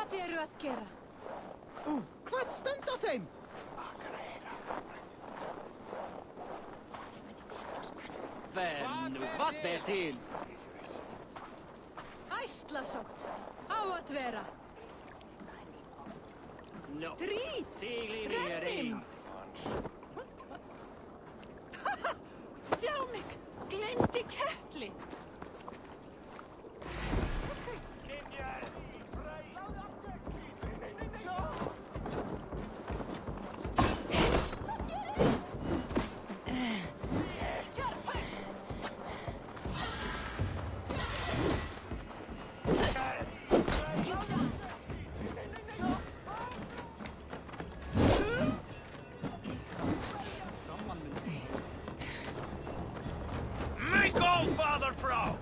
Hvað eru að gera? Hvað standa þeim? Vän, vad ber till? Æslasótt. Á að vera. No. Drís! Seglering! Sjá mig! Glemdi kettli! Father Pro!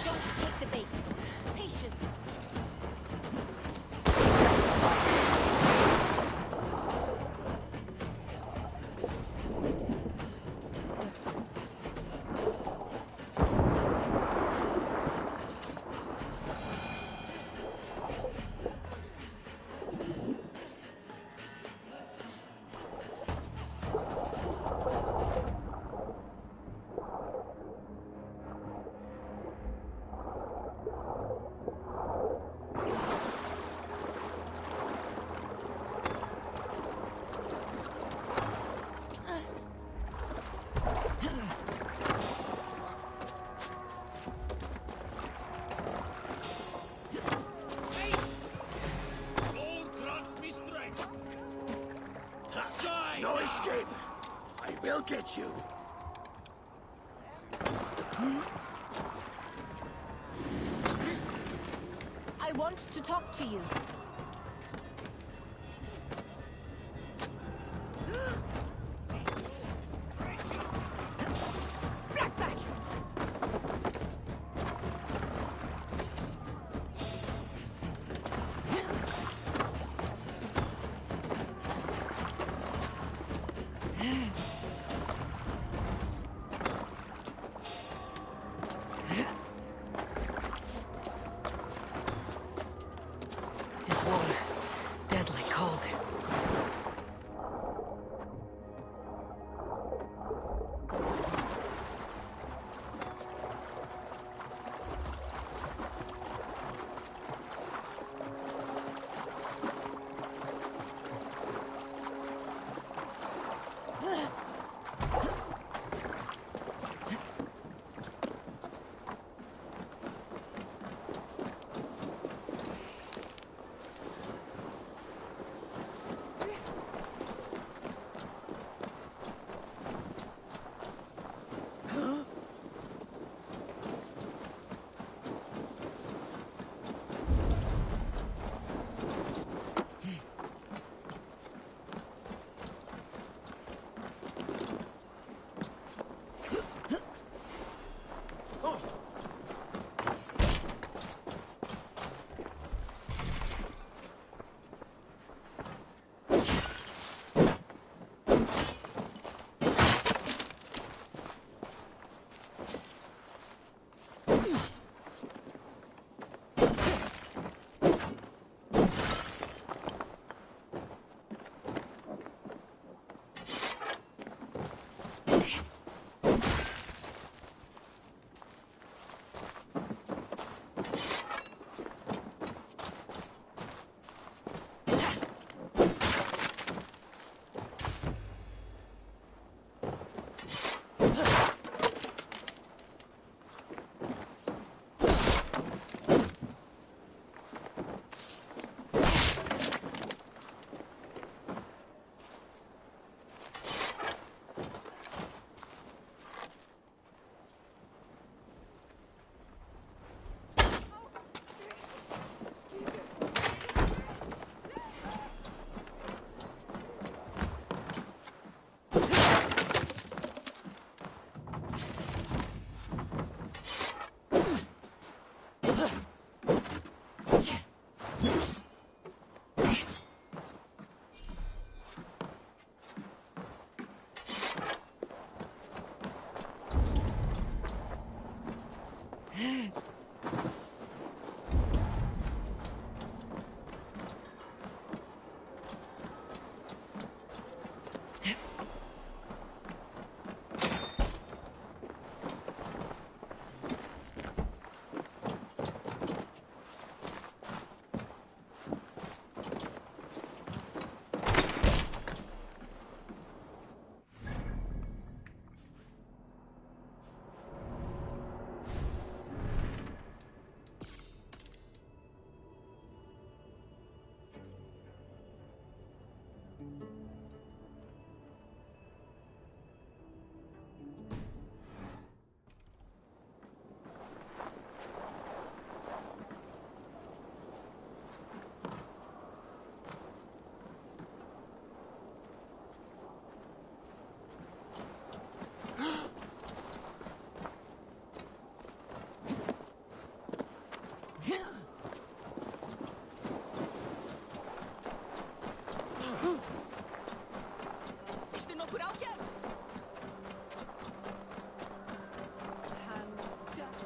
Don't take the bait. Patience. No escape! I will get you! I want to talk to you. Blackback!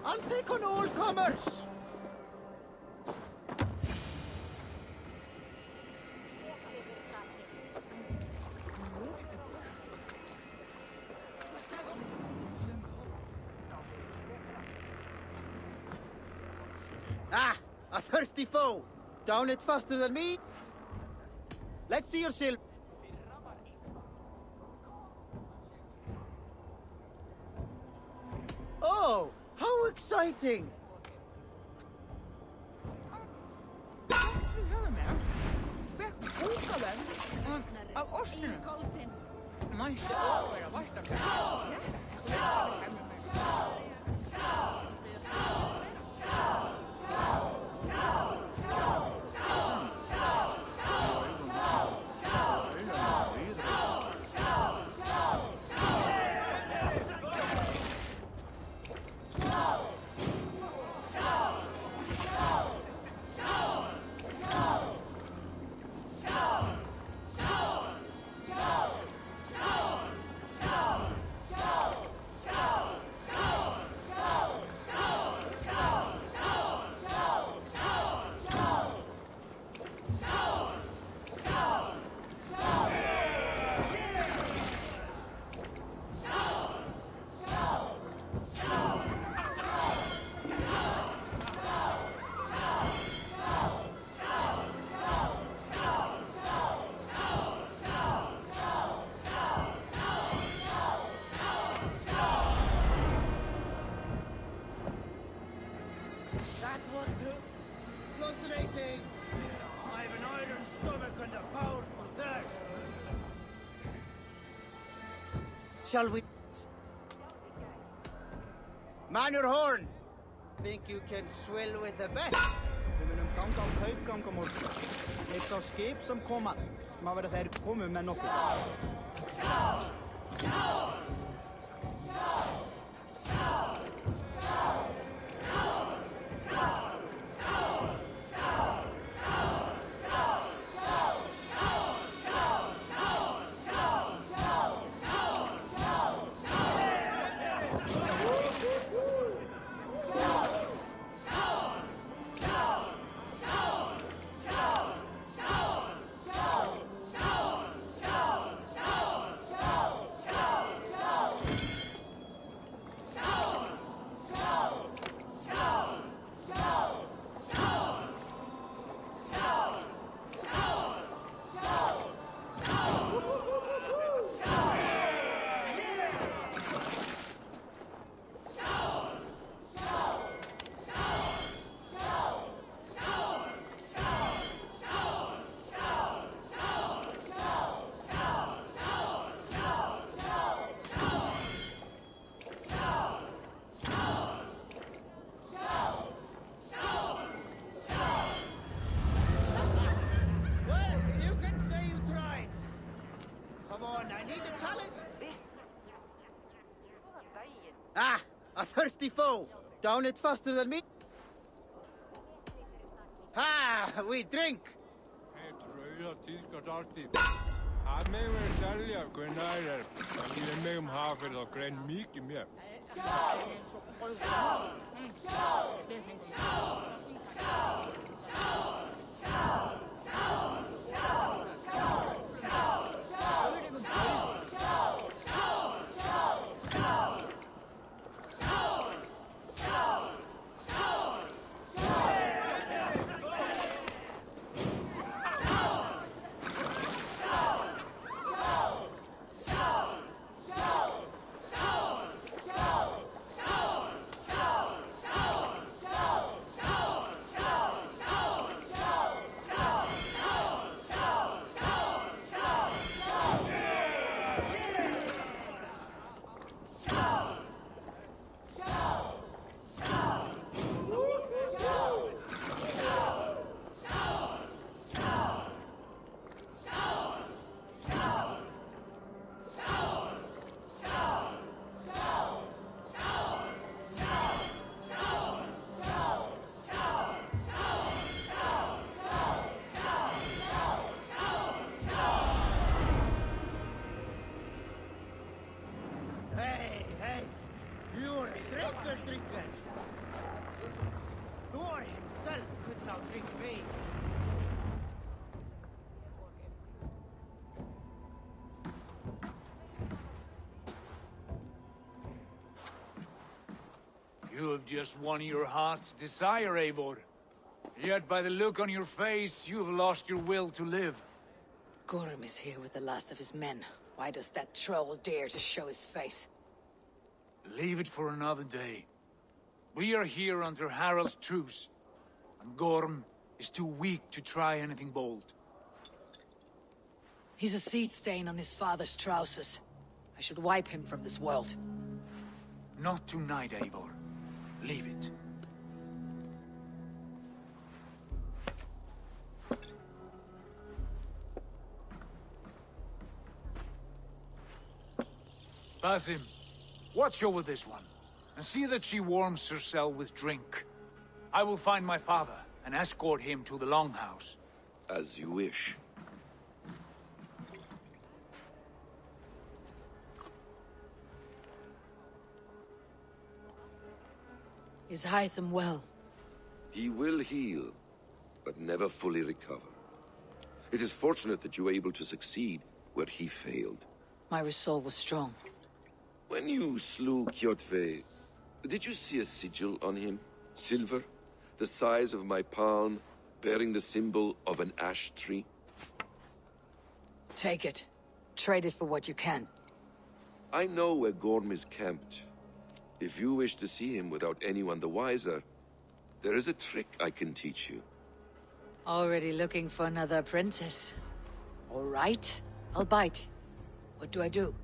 I'll take on all comers! Ah! A thirsty foe! Down it faster than me! Let's see your silver. Oh! How exciting! Þú höfum með. Fekk bókaverð af ostinum. Mætti óvera vastakvæð. That was fascinating! I have an iron stomach and a powerful thirst! Shall we... Man your horn! Think you can swill with the best? Við munum ganga á kaupgang á morgun. Eitt sá skip sem koma, má vera þeir komu með nokkuð. Well, you can say you tried! Come on, I need a challenge! Ah! A thirsty foe! Down it faster than me! Ha! We drink! Eitt rauða tíðkast alltið. Það megum við selja hvenær en við megum hafa fyrir þá grein mikið mér. Hey, hey! You're a drinker! Gore himself could not drink me. You have just won your heart's desire, Eivor. Yet by the look on your face, you have lost your will to live. Gorm is here with the last of his men. Why does that troll dare to show his face? Leave it for another day. We are here under Harald's truce, and Gorm is too weak to try anything bold. He's a seed stain on his father's trousers. I should wipe him from this world. Not tonight, Eivor. Leave it. Basim, watch over this one, and see that she warms herself with drink. I will find my father and escort him to the Longhouse. As you wish. Is Hytham well? He will heal, but never fully recover. It is fortunate that you were able to succeed where he failed. My resolve was strong. When you slew Kjotve, did you see a sigil on him? Silver, the size of my palm, bearing the symbol of an ash tree? Take it. Trade it for what you can. I know where Gorm is camped. If you wish to see him without anyone the wiser, there is a trick I can teach you. Already looking for another apprentice. All right, I'll bite. What do I do?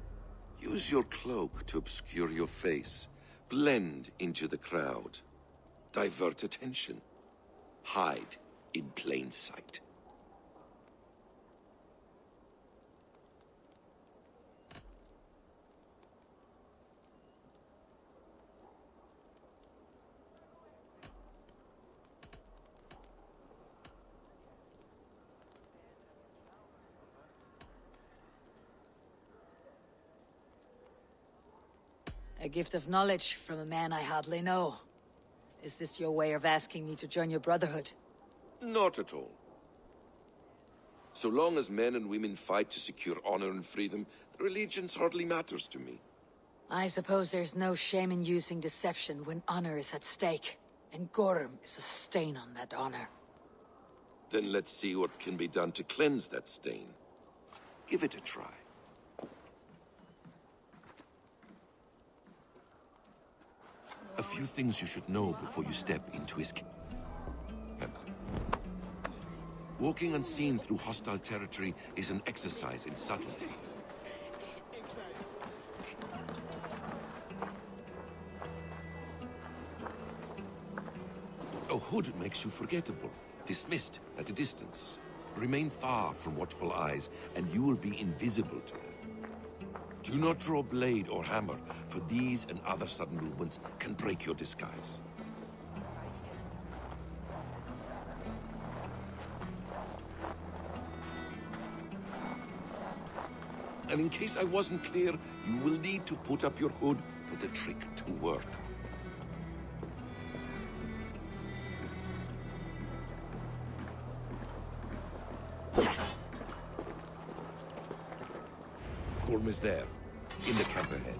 Use your cloak to obscure your face. Blend into the crowd. Divert attention. Hide in plain sight. A gift of knowledge from a man I hardly know. Is this your way of asking me to join your brotherhood? Not at all. So long as men and women fight to secure honor and freedom, their allegiance hardly matters to me. I suppose there's no shame in using deception when honor is at stake. And Gorm is a stain on that honor. Then let's see what can be done to cleanse that stain. Give it a try. A few things you should know before you step into his camp. Walking unseen through hostile territory is an exercise in subtlety. A hood makes you forgettable, dismissed at a distance. Remain far from watchful eyes, and you will be invisible to them. Do not draw blade or hammer, for these and other sudden movements can break your disguise. And in case I wasn't clear, you will need to put up your hood for the trick to work. Gorm is there, in the camp ahead.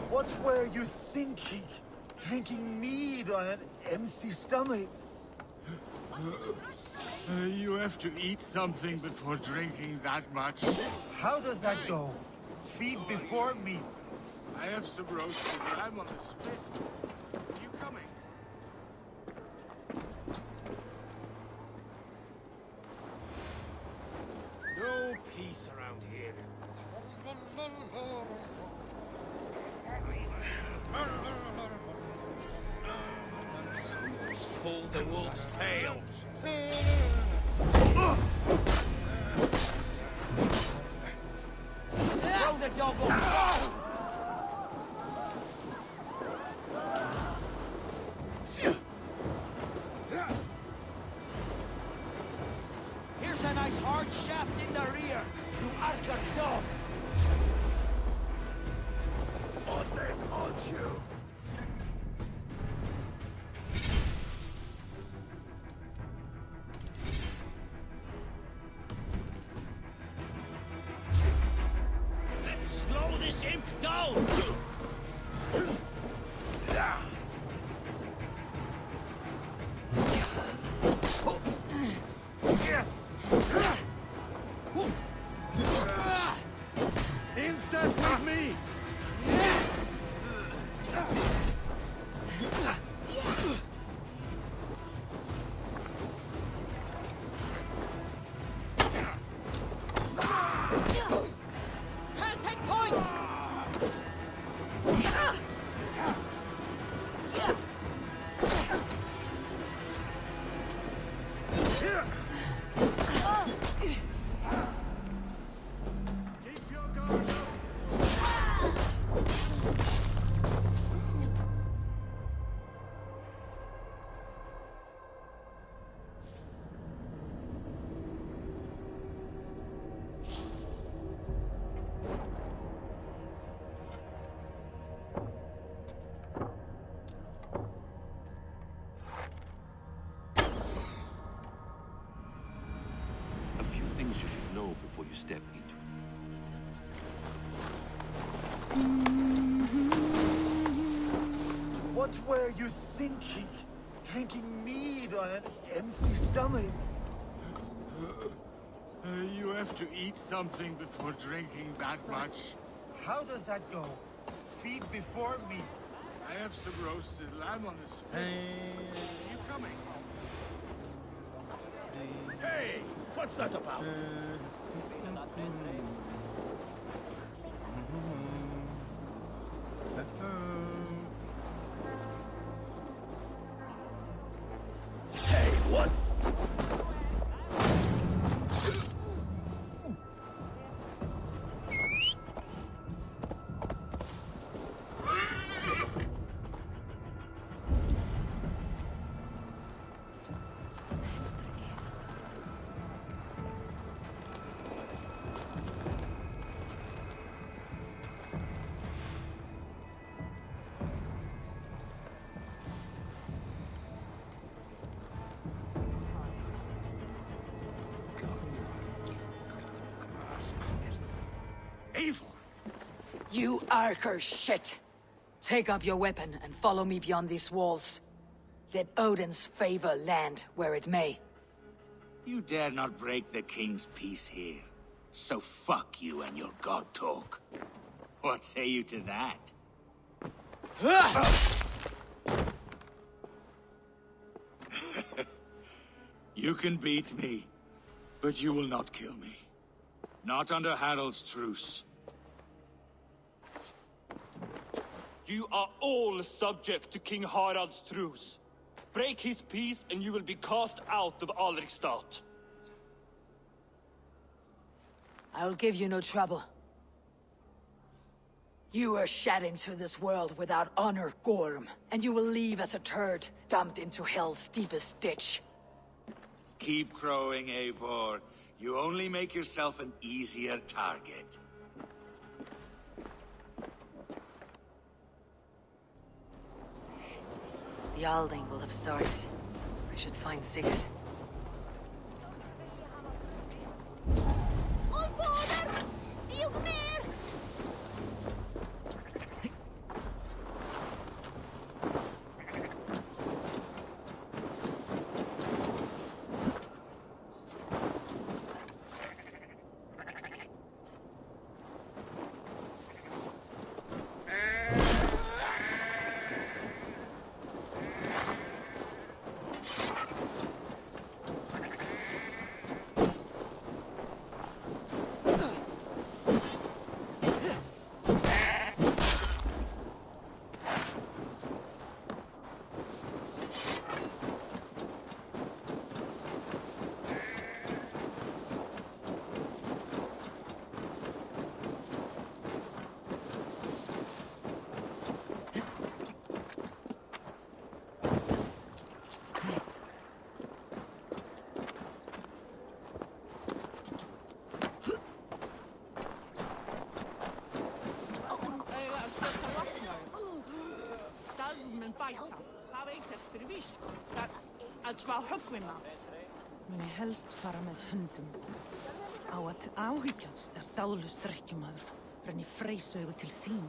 What were you thinking? Drinking mead on an empty stomach? You have to eat something before drinking that much. How does that go? Feed before meat. I have some roasted lamb on the spit. Are you coming? No peace around here. Someone's pulled the wolf's tail. Throw the dog off! Here's a nice hard shaft in the rear, you Asgard dog! On them, aren't you? Let's slow this imp down! In step with me! I'll take point! Keep your guard up! A few things you should know before you step into it. What were you thinking? Drinking mead on an empty stomach? You have to eat something before drinking that much. How does that go? Feed before meat. I have some roasted lamb on the spit. You coming? Hey, what's that about? Hey, what? Evil! You Arker shit! Take up your weapon and follow me beyond these walls. Let Odin's favor land where it may. You dare not break the king's peace here. So fuck you and your god talk. What say you to that? You can beat me, but you will not kill me. Not under Harald's truce. You are all subject to King Harald's truce. Break his peace and you will be cast out of Alrikstad. I'll give you no trouble. You were shed into this world without honor, Gorm, and you will leave as a turd, dumped into hell's deepest ditch. Keep crowing, Eivor. You only make yourself an easier target. The Alding will have started. I should find Sigurd. smá höggvima. Muni helst fara með hundum. Á að áhyggjast dáðlust drekkjumaður. Renni freysaugu til þín.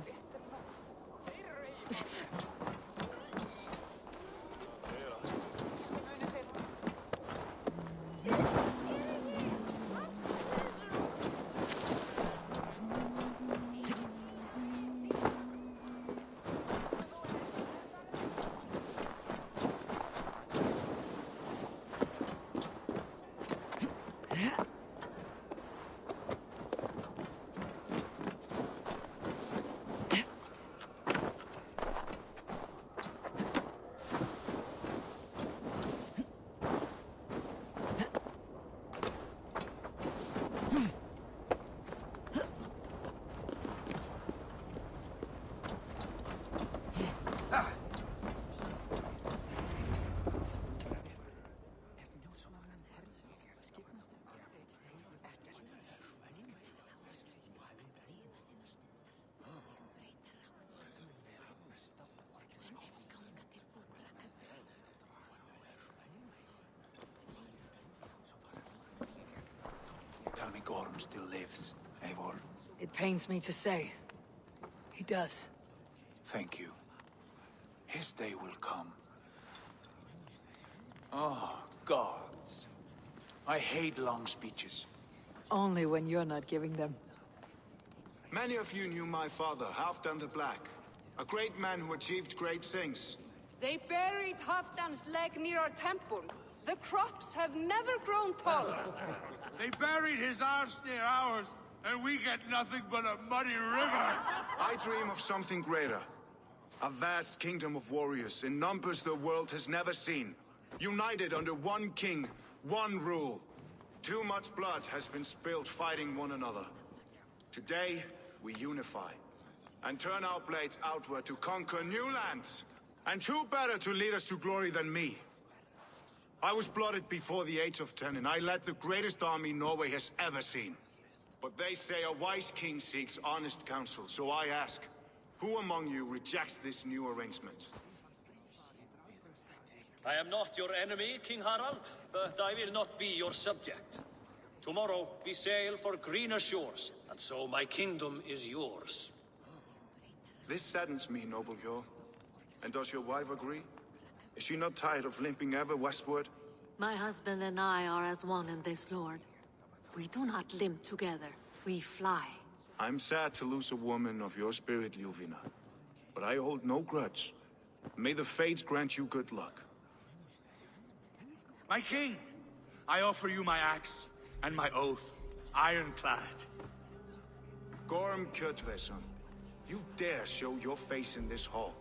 Tell me Gorm still lives, Eivor. It pains me to say. He does. Thank you. His day will come. Oh, gods. I hate long speeches. Only when you're not giving them. Many of you knew my father, Halfdan the Black. A great man who achieved great things. They buried Halfdan's leg near our temple. The crops have never grown tall. They buried his arse near ours, and we get nothing but a muddy river. I dream of something greater. A vast kingdom of warriors in numbers the world has never seen. United under one king, one rule. Too much blood has been spilled fighting one another. Today, we unify. And turn our blades outward to conquer new lands. And who better to lead us to glory than me? I was blooded before the age of 10, and I led the greatest army Norway has ever seen. But they say a wise king seeks honest counsel, so I ask, who among you rejects this new arrangement? I am not your enemy, King Harald, but I will not be your subject. Tomorrow we sail for greener shores, and so my kingdom is yours. This saddens me, noble Hjor. And does your wife agree? Is she not tired of limping ever westward? My husband and I are as one in this, Lord. We do not limp together, we fly. I'm sad to lose a woman of your spirit, Ljuvina. But I hold no grudge. May the fates grant you good luck. My king, I offer you my axe and my oath, ironclad. Gorm Kjotveson, you dare show your face in this hall.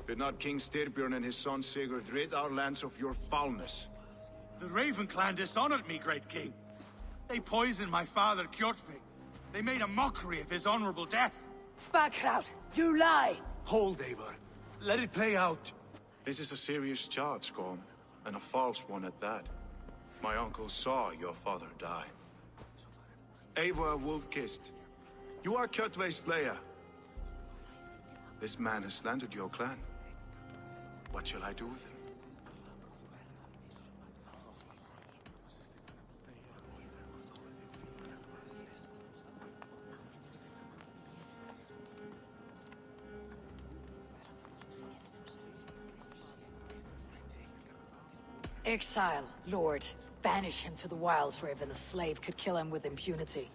Did not King Styrbjörn and his son Sigurd rid our lands of your foulness? The Raven clan dishonored me, great king. They poisoned my father, Kjotve. They made a mockery of his honorable death. Backrout! You lie! Hold, Eivor. Let it play out. This is a serious charge, Gorm, and a false one at that. My uncle saw your father die. Eivor Wolf-Kissed, you are Kjotve's slayer. This man has slandered your clan. What shall I do with him? Exile, Lord. Banish him to the wilds where even a slave could kill him with impunity.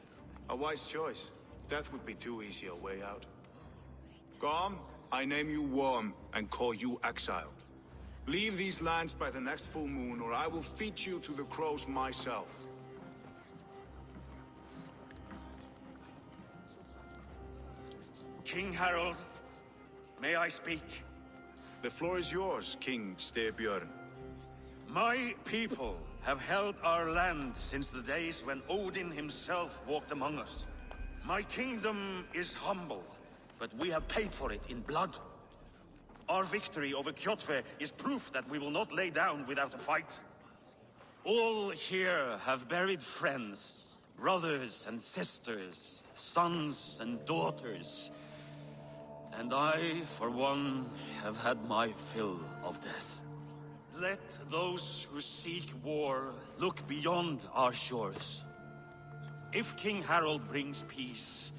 A wise choice. Death would be too easy a way out. Gorm, I name you Worm and call you exiled. Leave these lands by the next full moon, or I will feed you to the crows myself. King Harold, may I speak? The floor is yours, King Styrbjörn. My people have held our land since the days when Odin himself walked among us. My kingdom is humble, but we have paid for it in blood. Our victory over Kjotve is proof that we will not lay down without a fight. All here have buried friends, brothers and sisters, sons and daughters. And I, for one, have had my fill of death. Let those who seek war look beyond our shores. If King Harald brings peace,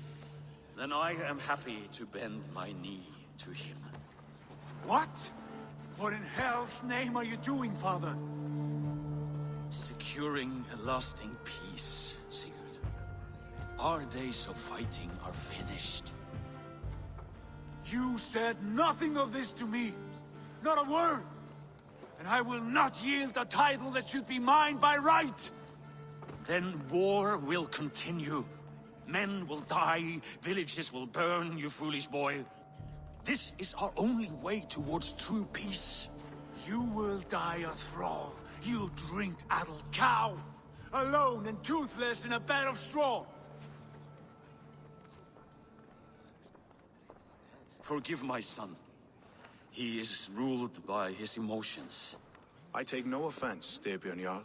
then I am happy to bend my knee to him. What? What in hell's name are you doing, father? Securing a lasting peace, Sigurd. Our days of fighting are finished. You said nothing of this to me. Not a word. And I will not yield a title that should be mine by right. Then war will continue. Men will die, villages will burn, you foolish boy. This is our only way towards true peace. You will die a thrall. You drink-addled cow. Alone and toothless in a bed of straw. Forgive my son. He is ruled by his emotions. I take no offense, Styrbjörn Jarl,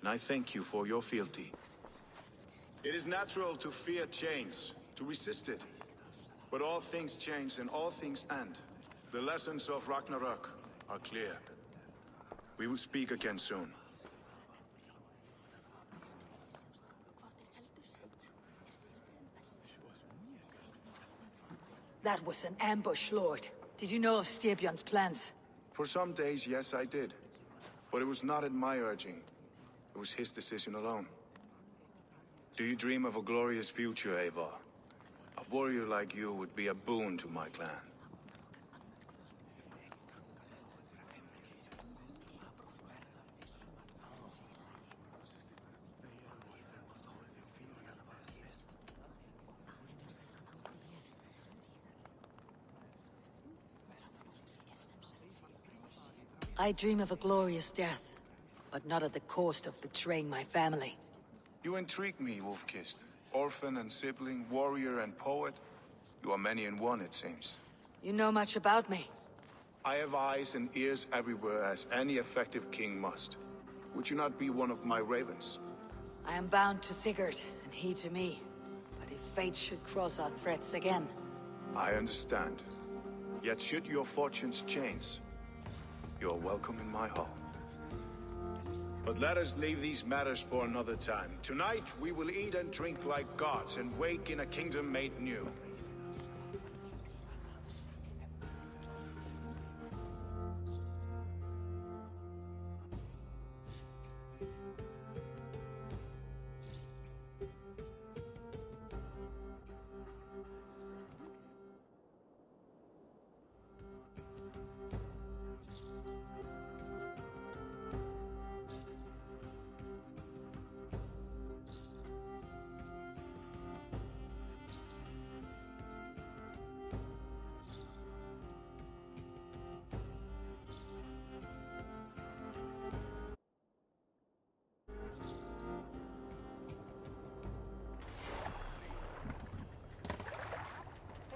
and I thank you for your fealty. It is natural to fear change, to resist it. But all things change and all things end. The lessons of Ragnarok are clear. We will speak again soon. That was an ambush, Lord. Did you know of Styrbjörn's plans? For some days, yes, I did. But it was not at my urging. It was his decision alone. Do you dream of a glorious future, Eivor? A warrior like you would be a boon to my clan. I dream of a glorious death, but not at the cost of betraying my family. You intrigue me, Wolf-Kissed. Orphan and sibling, warrior and poet. You are many in one, it seems. You know much about me. I have eyes and ears everywhere, as any effective king must. Would you not be one of my ravens? I am bound to Sigurd, and he to me. But if fate should cross our threats again... I understand. Yet should your fortunes change, you are welcome in my hall. But let us leave these matters for another time. Tonight, we will eat and drink like gods and wake in a kingdom made new.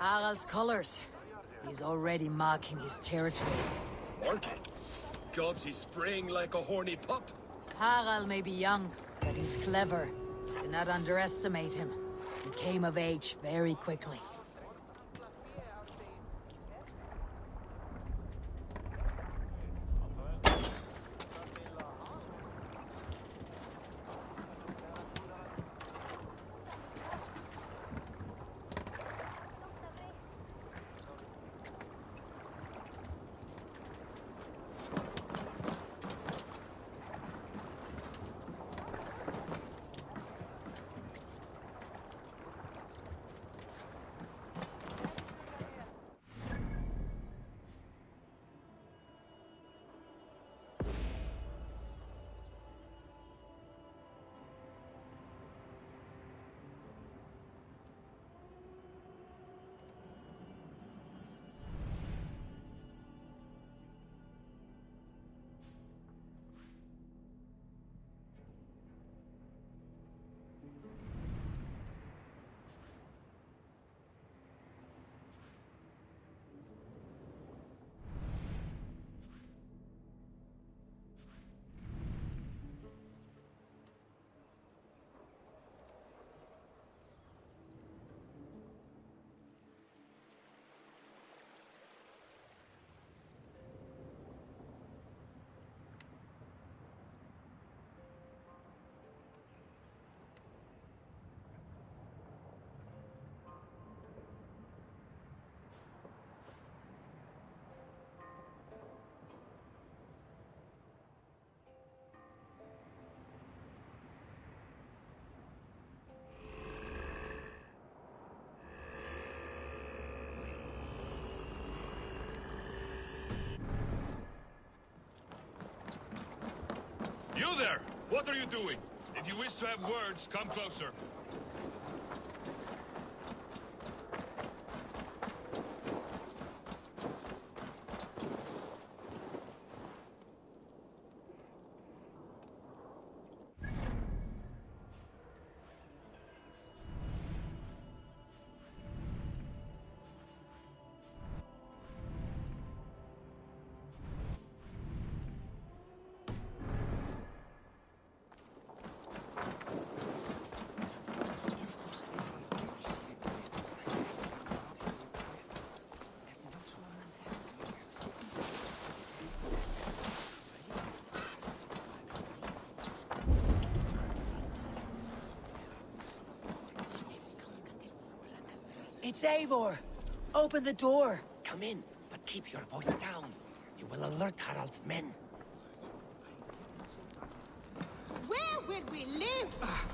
Harald's colors. He's already marking his territory. Marking? Gods, he's spraying like a horny pup. Harald may be young, but he's clever. Do not underestimate him. He came of age very quickly. You there! What are you doing? If you wish to have words, come closer. It's Eivor. Open the door. Come in, but keep your voice down. You will alert Harald's men. Where will we live?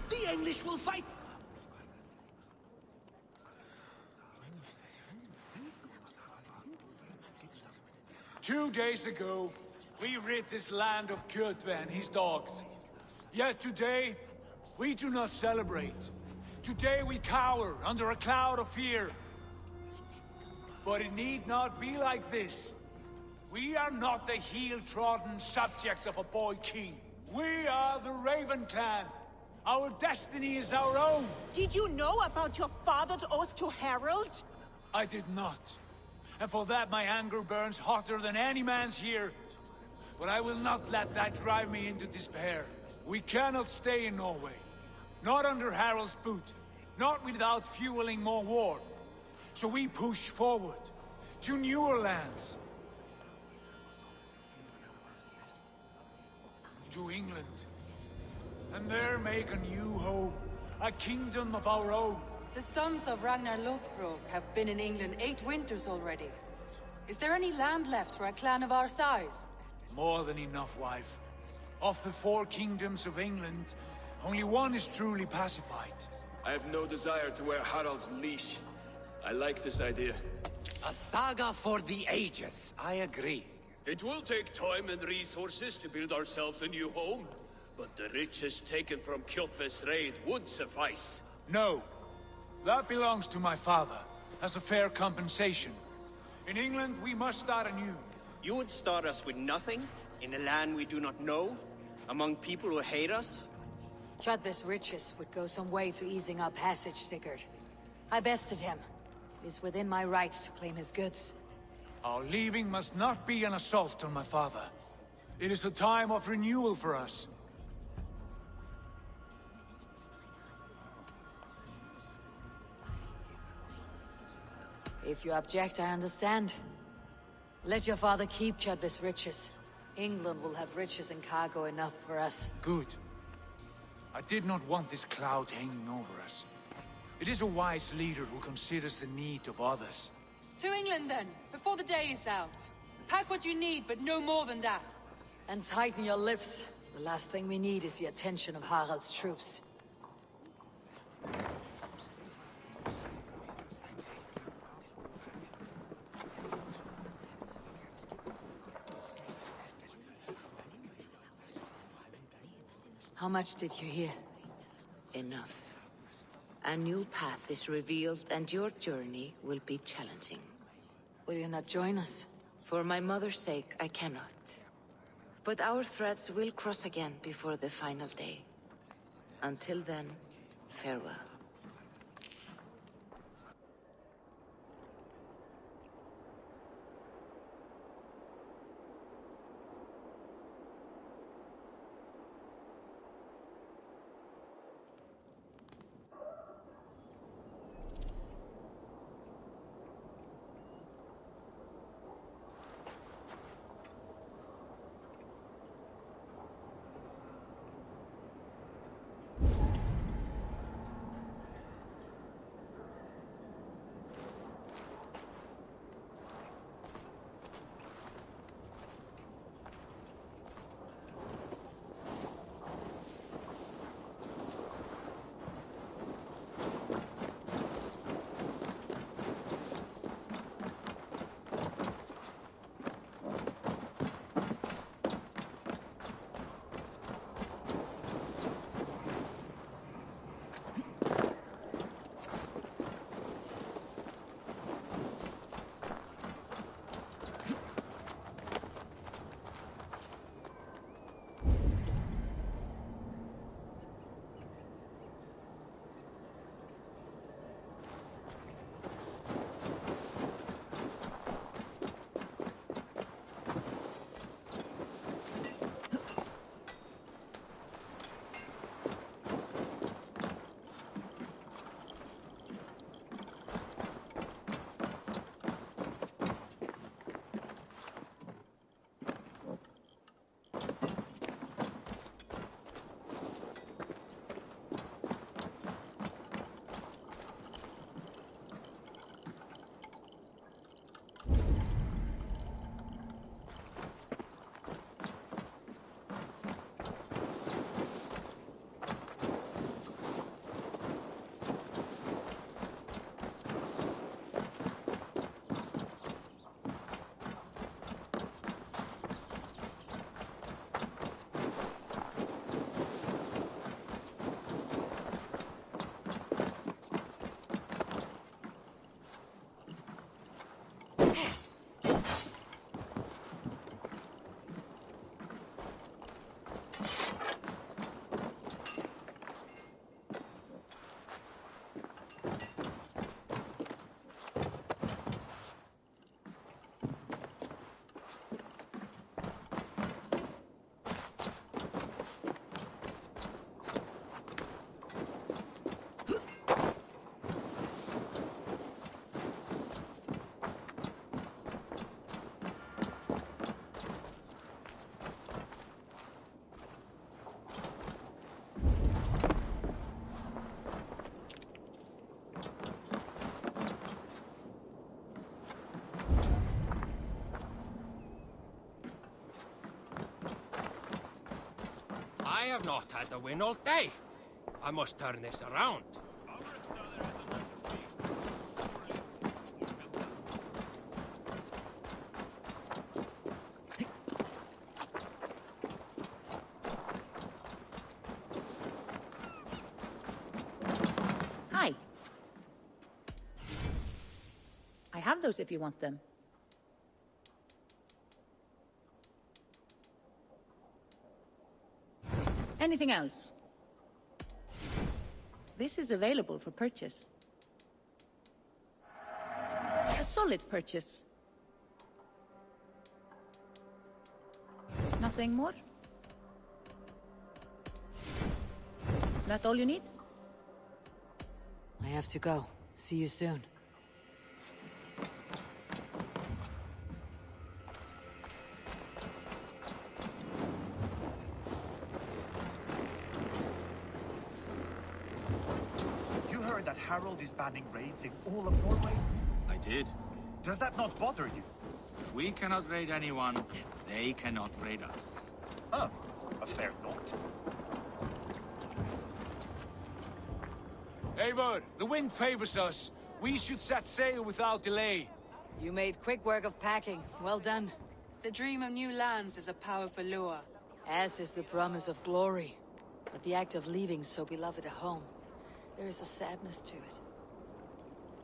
The English will fight! 2 days ago, we rid this land of Kjotve and his dogs. Yet today, we do not celebrate. Today we cower under a cloud of fear. But it need not be like this. We are not the heel-trodden subjects of a boy king. We are the Raven clan. Our destiny is our own. Did you know about your father's oath to Harald? I did not. And for that my anger burns hotter than any man's here. But I will not let that drive me into despair. We cannot stay in Norway. Not under Harald's boot. Not without fueling more war. So we push forward. To newer lands. To England. And there make a new home. A kingdom of our own. The sons of Ragnar Lothbrok have been in England 8 winters already. Is there any land left for a clan of our size? More than enough, wife. Of the 4 kingdoms of England, only one is truly pacified. I have no desire to wear Harald's leash. I like this idea. A saga for the ages, I agree. It will take time and resources to build ourselves a new home, but the riches taken from Kjotve's raid would suffice. No. That belongs to my father, as a fair compensation. In England, we must start anew. You would start us with nothing? In a land we do not know? Among people who hate us? Kjotve's riches would go some way to easing our passage, Sigurd. I bested him. It is within my rights to claim his goods. Our leaving must not be an assault on my father. It is a time of renewal for us. If you object, I understand. Let your father keep Kjotve's riches. England will have riches and cargo enough for us. Good. I did not want this cloud hanging over us. It is a wise leader who considers the need of others. To England then, before the day is out. Pack what you need, but no more than that. And tighten your lips. The last thing we need is the attention of Harald's troops. How much did you hear? Enough. A new path is revealed, and your journey will be challenging. Will you not join us? For my mother's sake, I cannot. But our threads will cross again before the final day. Until then, farewell. not had to win all day. I must turn this around. Hi. I have those if you want them. Anything else? This is available for purchase. A solid purchase. Nothing more? That all you need? I have to go. See you soon. You heard that Harold is banning raids in all of Norway? I did. Does that not bother you? If we cannot raid anyone, they cannot raid us. Oh, a fair thought. Eivor, the wind favors us. We should set sail without delay. You made quick work of packing. Well done. The dream of new lands is a powerful lure. As is the promise of glory. But the act of leaving so beloved a home, there is a sadness to it.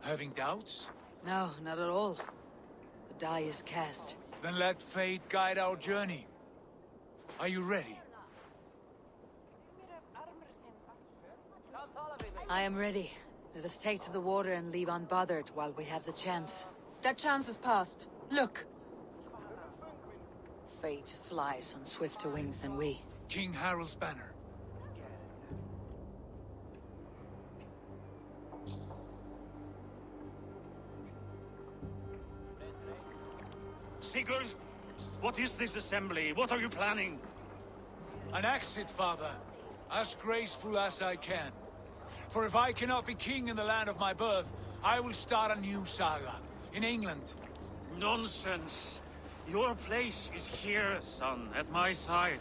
Having doubts? No, not at all. The die is cast. Then let fate guide our journey. Are you ready? I am ready. Let us take to the water and leave unbothered while we have the chance. That chance is past. Look! Fate flies on swifter wings than we. King Harald's banner. Sigurd, what is this assembly? What are you planning? An exit, father. As graceful as I can. For if I cannot be king in the land of my birth, I will start a new saga. In England. Nonsense. Your place is here, son, at my side.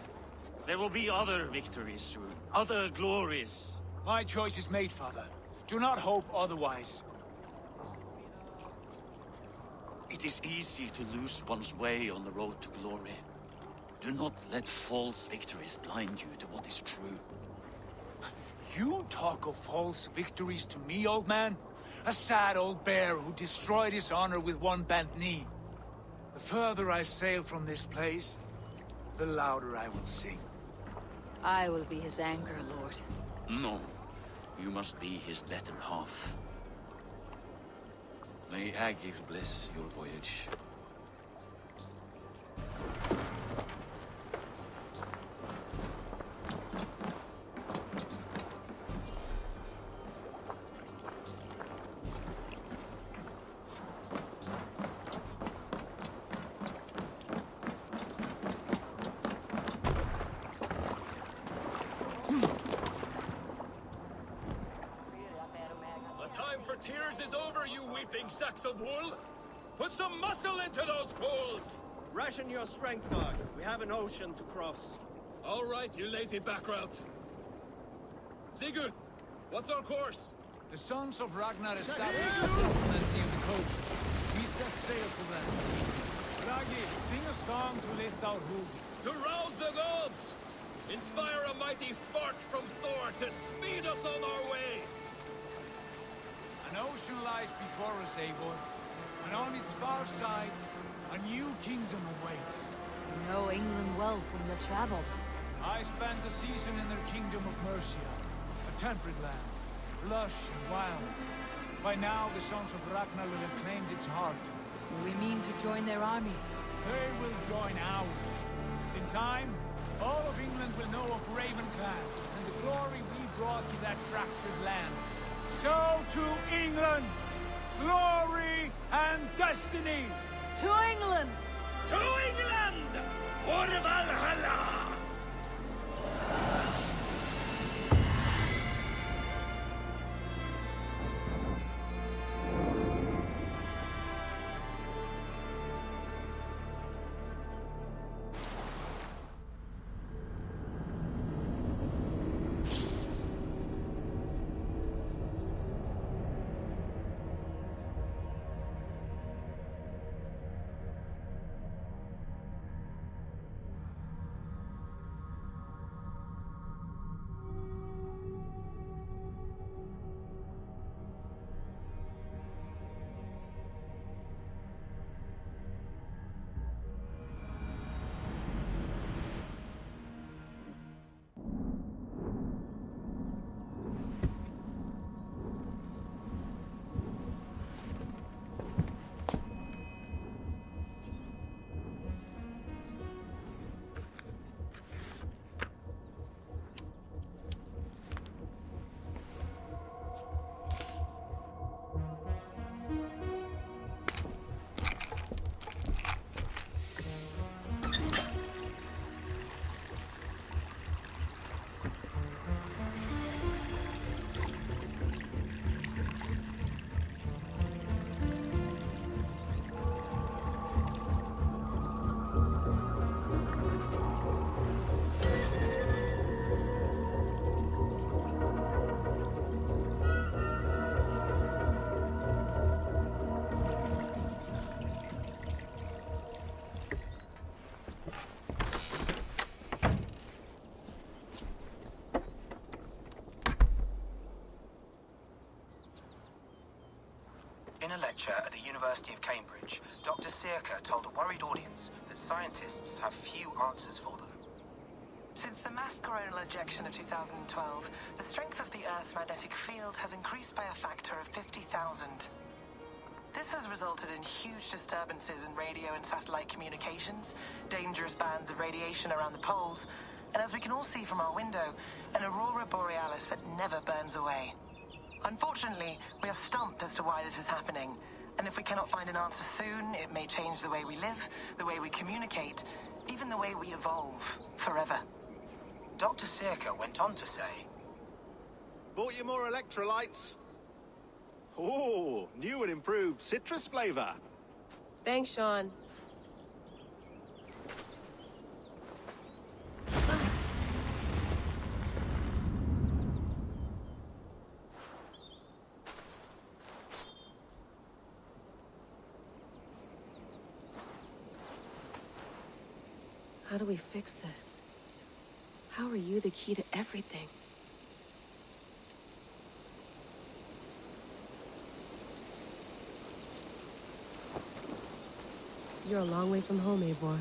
There will be other victories soon. Other glories. My choice is made, father. Do not hope otherwise. It is easy to lose one's way on the road to glory. Do not let false victories blind you to what is true. You talk of false victories to me, old man? A sad old bear who destroyed his honor with one bent knee. The further I sail from this place, the louder I will sing. I will be his anchor, Lord. No. You must be his better half. May Agir bless your voyage. Tears is over, you weeping sacks of wool! Put some muscle into those pools! Ration your strength, dog. We have an ocean to cross. All right, you lazy backrout. Sigurd, what's our course? The sons of Ragnar established a settlement near the coast. We set sail for them. Ragi, sing a song to lift our hood. To rouse the gods! Inspire a mighty fart from Thor to speed us on our way! An ocean lies before us, Eivor, and on its far side, a new kingdom awaits. You know England well from your travels. I spent a season in their kingdom of Mercia, a temperate land, lush and wild. By now, the sons of Ragnar will have claimed its heart. Do we mean to join their army? They will join ours. In time, all of England will know of Ravenclan and the glory we brought to that fractured land. So to England! Glory and destiny! To England! To England! For Valhalla! In a lecture at the University of Cambridge, Dr. Circa told a worried audience that scientists have few answers for them. Since the mass coronal ejection of 2012, the strength of the Earth's magnetic field has increased by a factor of 50,000. This has resulted in huge disturbances in radio and satellite communications, dangerous bands of radiation around the poles, and as we can all see from our window, an aurora borealis that never burns away. Unfortunately, we are stumped as to why this is happening, and if we cannot find an answer soon, it may change the way we live, the way we communicate, even the way we evolve, forever. Dr. Circa went on to say, Bought you more electrolytes? Oh, new and improved citrus flavor. Thanks, Sean. How do we fix this? How are you the key to everything? You're a long way from home, Eivor.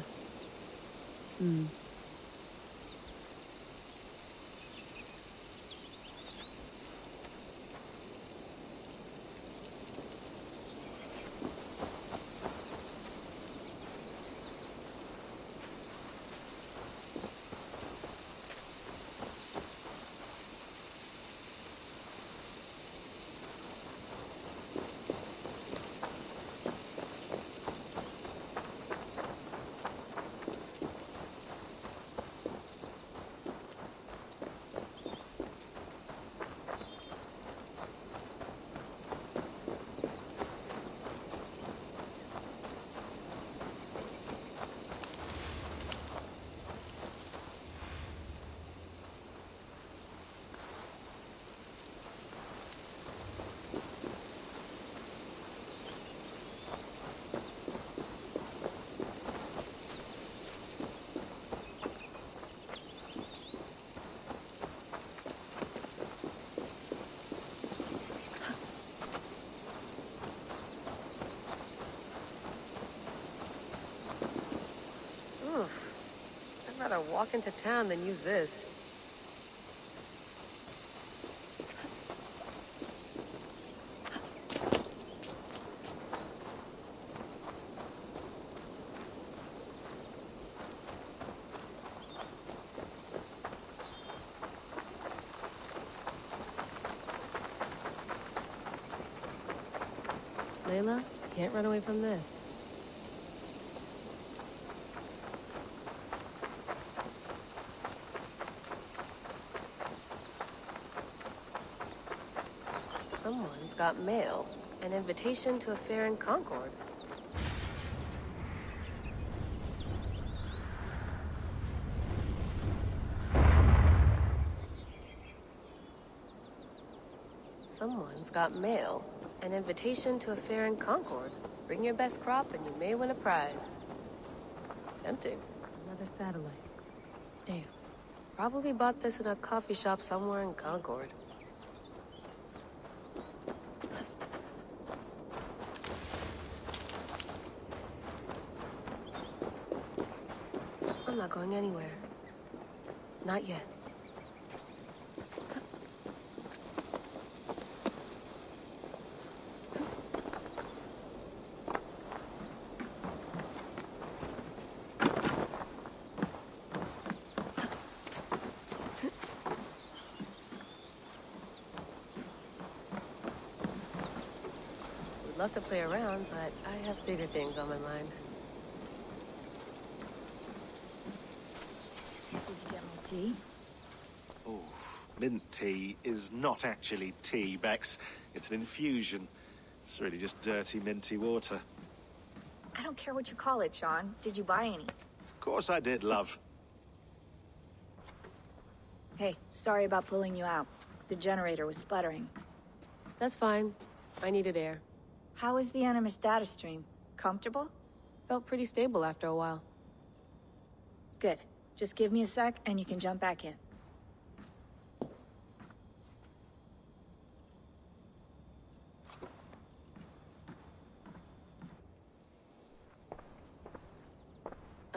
I'd rather walk into town than use this. Layla, can't run away from this. Someone's got mail. An invitation to a fair in Concord. Someone's got mail. An invitation to a fair in Concord. Bring your best crop and you may win a prize. Tempting. Another satellite. Damn. Probably bought this in a coffee shop somewhere in Concord. I'm not going anywhere. Not yet. Would love to play around, but I have bigger things on my mind. Tea? Oh, mint tea is not actually tea, Bex. It's an infusion. It's really just dirty, minty water. I don't care what you call it, Sean. Did you buy any? Of course I did, love. Hey, sorry about pulling you out. The generator was sputtering. That's fine. I needed air. How is the Animus data stream? Comfortable? Felt pretty stable after a while. Good. Just give me a sec and you can jump back in.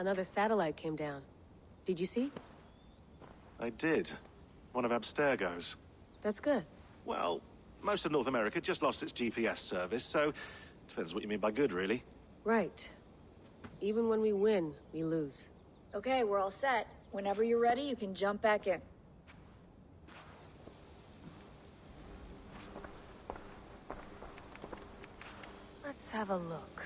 Another satellite came down. Did you see? I did. One of Abstergo's. That's good. Well, most of North America just lost its GPS service, so depends what you mean by good, really. Right. Even when we win, we lose. Okay, we're all set. Whenever you're ready, you can jump back in. Let's have a look.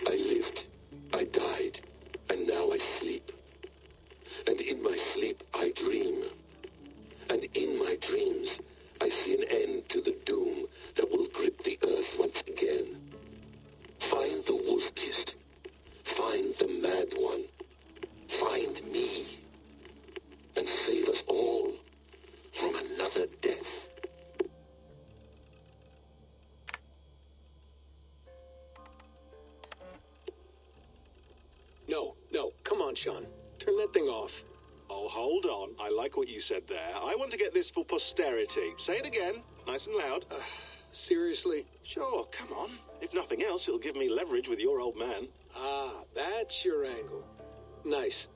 I lived, I died, and now I sleep. And in my sleep I dream. And in my dreams I see an end to the doom that will grip the earth once again. Find the wolf-kissed. Find the mad one. Find me. And save us all from another death. No, come on, Sean. Turn that thing off. Oh, hold on. I like what you said there. I want to get this for posterity. Say it again, nice and loud. Seriously? Sure, come on. If nothing else, it'll give me leverage with your old man. Ah, that's your angle. Nice.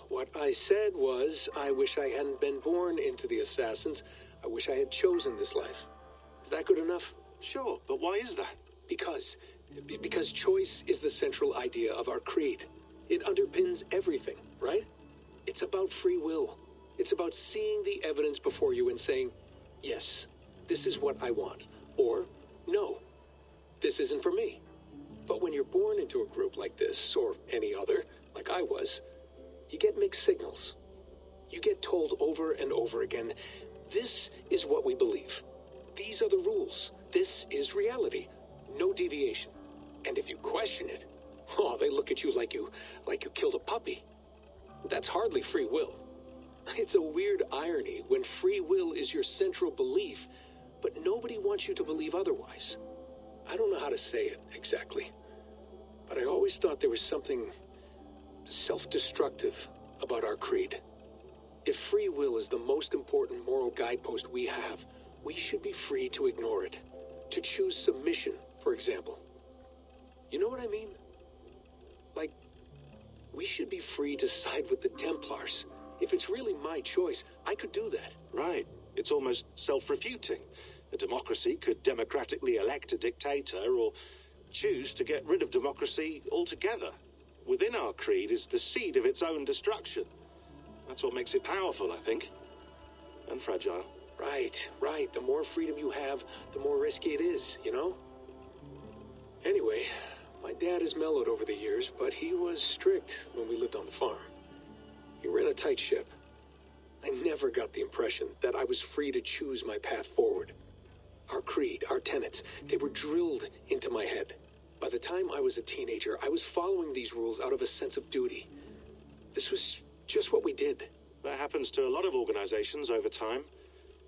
What I said was, I wish I hadn't been born into the Assassins. I wish I had chosen this life. Is that good enough? Sure, but why is that? Because choice is the central idea of our creed. It underpins everything, right? It's about free will. It's about seeing the evidence before you and saying, yes, this is what I want. Or, no, this isn't for me. But when you're born into a group like this, or any other, like I was, you get mixed signals. You get told over and over again, this is what we believe. These are the rules. This is reality. No deviation. And if you question it, oh, they look at you like you killed a puppy. That's hardly free will. It's a weird irony when free will is your central belief, but nobody wants you to believe otherwise. I don't know how to say it exactly, but I always thought there was something self-destructive about our creed. If free will is the most important moral guidepost we have, we should be free to ignore it. To choose submission, for example. You know what I mean? Like, We should be free to side with the Templars. If it's really my choice, I could do that. Right. It's almost self-refuting. A democracy could democratically elect a dictator or choose to get rid of democracy altogether. Within our creed is the seed of its own destruction. That's what makes it powerful, I think. And fragile. Right. The more freedom you have, the more risky it is, you know? Anyway, my dad has mellowed over the years, but he was strict when we lived on the farm. He ran a tight ship. I never got the impression that I was free to choose my path forward. Our creed, our tenets, they were drilled into my head. By the time I was a teenager, I was following these rules out of a sense of duty. This was just what we did. That happens to a lot of organizations over time.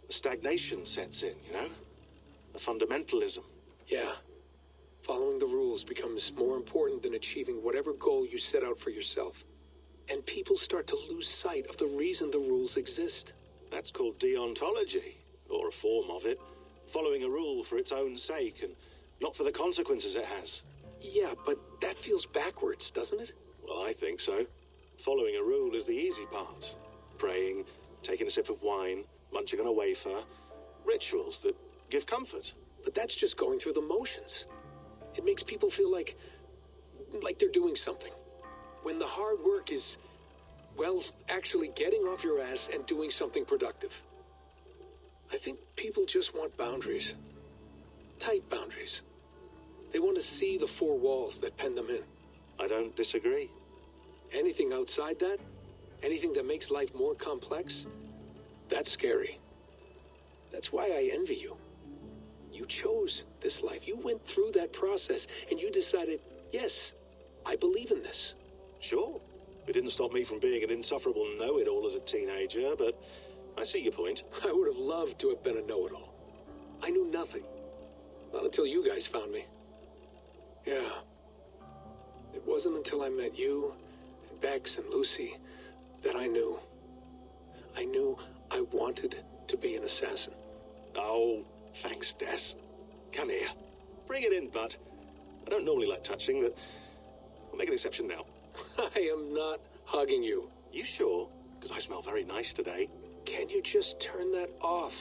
A stagnation sets in, you know? A fundamentalism. Yeah. Following the rules becomes more important than achieving whatever goal you set out for yourself. And people start to lose sight of the reason the rules exist. That's called deontology, or a form of it. Following a rule for its own sake and not for the consequences it has. Yeah, but that feels backwards, doesn't it? Well, I think so. Following a rule is the easy part. Praying, taking a sip of wine, munching on a wafer. Rituals that give comfort. But that's just going through the motions. It makes people feel like they're doing something. When the hard work is, well, actually getting off your ass and doing something productive. I think people just want boundaries. Tight boundaries. They want to see the four walls that pen them in. I don't disagree. Anything outside that, anything that makes life more complex, that's scary. That's why I envy you. You chose this life. You went through that process and you decided, yes, I believe in this. Sure. It didn't stop me from being an insufferable know-it-all as a teenager, but I see your point. I would have loved to have been a know-it-all. I knew nothing. Not until you guys found me. Yeah. It wasn't until I met you, and Bex and Lucy, that I knew. I knew I wanted to be an assassin. Oh, thanks, Des. Come here. Bring it in, bud. I don't normally like touching, but I'll make an exception now. I am not hugging you. You sure? Because I smell very nice today. Can you just turn that off?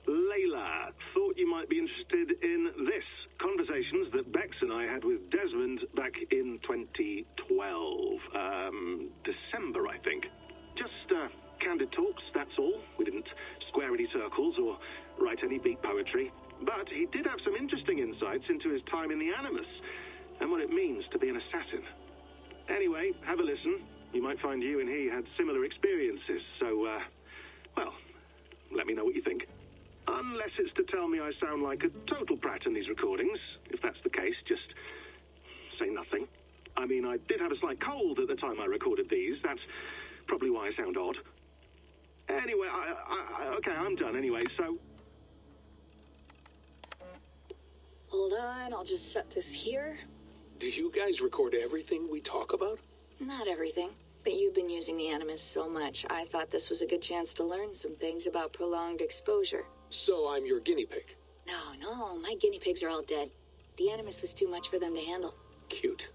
Layla, thought you might be interested in this. Conversations that Bex and I had with Desmond back in 2012. December, I think. Just candid talks, that's all. We didn't square any circles or write any beat poetry. But he did have some interesting insights into his time in the Animus and what it means to be an assassin. Anyway, have a listen. You might find you and he had similar experiences, so, well, let me know what you think. Unless it's to tell me I sound like a total prat in these recordings. If that's the case, just say nothing. I mean, I did have a slight cold at the time I recorded these. That's probably why I sound odd. Anyway, okay, I'm done anyway, so... Hold on, I'll just set this here. Do you guys record everything we talk about? Not everything, but you've been using the Animus so much, I thought this was a good chance to learn some things about prolonged exposure. So I'm your guinea pig? No, my guinea pigs are all dead. The Animus was too much for them to handle. Cute.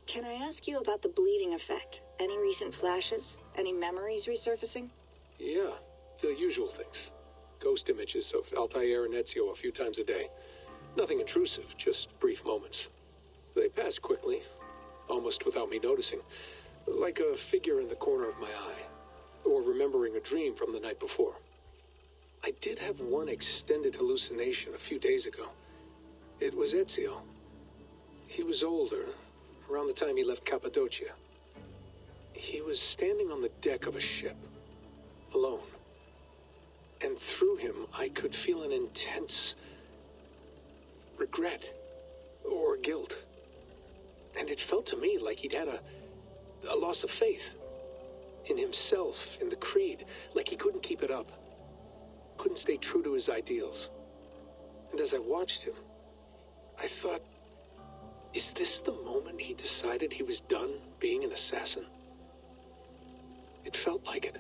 Can I ask you about the bleeding effect? Any recent flashes? Any memories resurfacing? Yeah, the usual things. Ghost images of Altair and Ezio a few times a day. Nothing intrusive, just brief moments. They pass quickly, almost without me noticing. Like a figure in the corner of my eye. Or remembering a dream from the night before. I did have one extended hallucination a few days ago. It was Ezio. He was older, around the time he left Cappadocia. He was standing on the deck of a ship, alone. And through him, I could feel an intense regret or guilt. And it felt to me like he'd had a loss of faith in himself, in the creed, like he couldn't keep it up. Couldn't stay true to his ideals. And as I watched him, I thought, is this the moment he decided he was done being an assassin? It felt like it.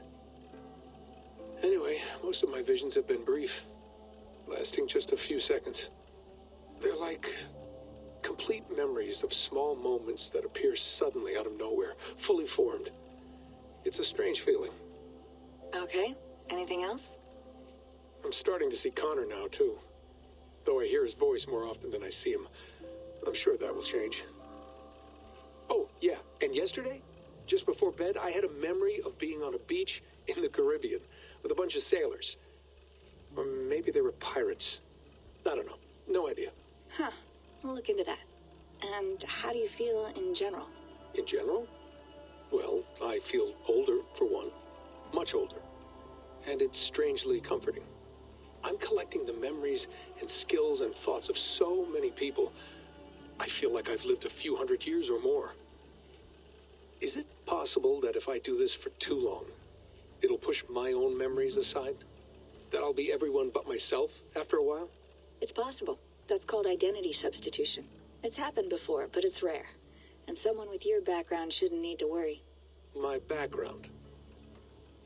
Anyway, most of my visions have been brief, lasting just a few seconds. They're like complete memories of small moments that appear suddenly out of nowhere, fully formed. It's a strange feeling. Okay, anything else? I'm starting to see Connor now, too. Though I hear his voice more often than I see him. I'm sure that will change. Oh, yeah, and yesterday, just before bed, I had a memory of being on a beach in the Caribbean with a bunch of sailors. Or maybe they were pirates. I don't know. No idea. Huh, we'll look into that. And how do you feel in general? In general? Well, I feel older, for one. Much older. And it's strangely comforting. I'm collecting the memories and skills and thoughts of so many people. I feel like I've lived a few hundred years or more. Is it possible that if I do this for too long, it'll push my own memories aside? That I'll be everyone but myself after a while? It's possible. That's called identity substitution. It's happened before, but it's rare. And someone with your background shouldn't need to worry. My background?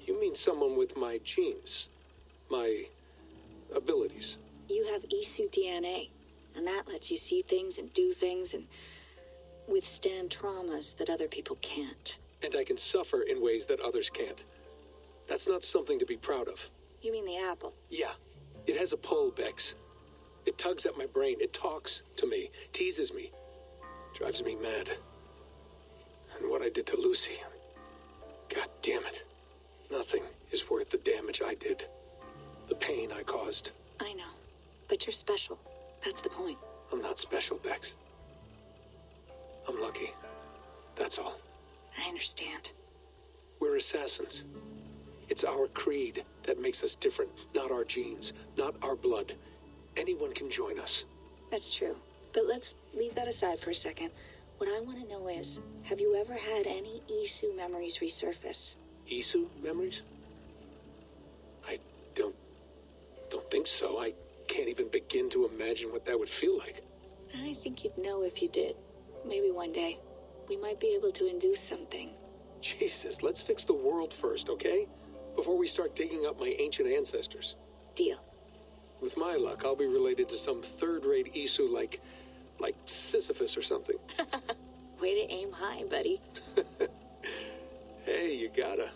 You mean someone with my genes? My abilities? You have Isu DNA, and that lets you see things and do things and withstand traumas that other people can't. And I can suffer in ways that others can't. That's not something to be proud of. You mean the apple? Yeah. It has a pull, Bex. It tugs at my brain. It talks to me. Teases me. Drives me mad. And what I did to Lucy... God damn it. Nothing is worth the damage I did. The pain I caused. I know. But you're special. That's the point. I'm not special, Bex. I'm lucky. That's all. I understand. We're assassins. It's our creed that makes us different, not our genes, not our blood. Anyone can join us. That's true. But let's leave that aside for a second. What I want to know is, have you ever had any Isu memories resurface? Isu memories? I don't think so. I can't even begin to imagine what that would feel like. I think you'd know if you did. Maybe one day. We might be able to induce something. Jesus, let's fix the world first, okay? Before we start digging up my ancient ancestors. Deal. With my luck, I'll be related to some third-rate Isu like Sisyphus or something. Way to aim high, buddy. Hey, you gotta.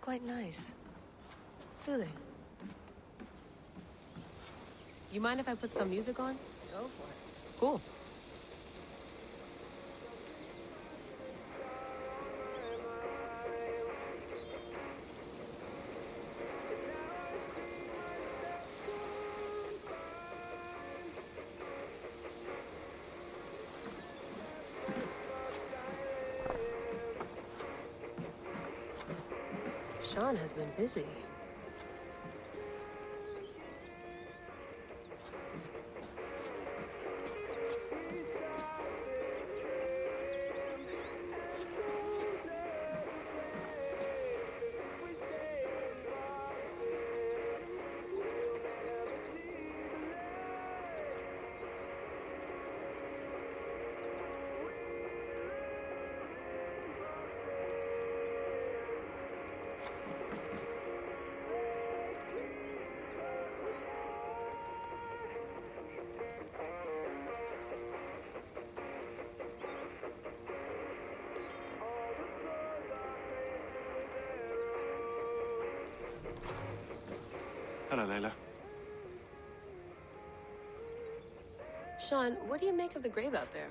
quite nice. Soothing. You mind if I put some music on? Go for it. Cool. Sean has been busy. Hello, Layla. Sean, what do you make of the grave out there?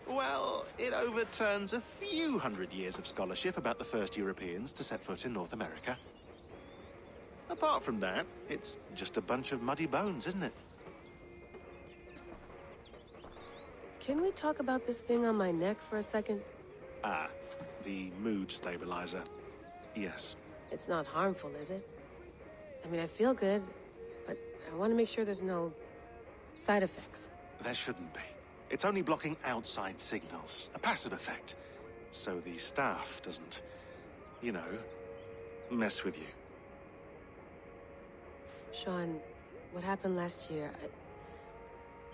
Well, it overturns a few hundred years of scholarship about the first Europeans to set foot in North America. Apart from that, it's just a bunch of muddy bones, isn't it? Can we talk about this thing on my neck for a second? Ah, the mood stabilizer. Yes. It's not harmful, is it? I mean, I feel good, but I want to make sure there's no side effects. There shouldn't be. It's only blocking outside signals, a passive effect, so the staff doesn't, you know, mess with you. Sean, what happened last year,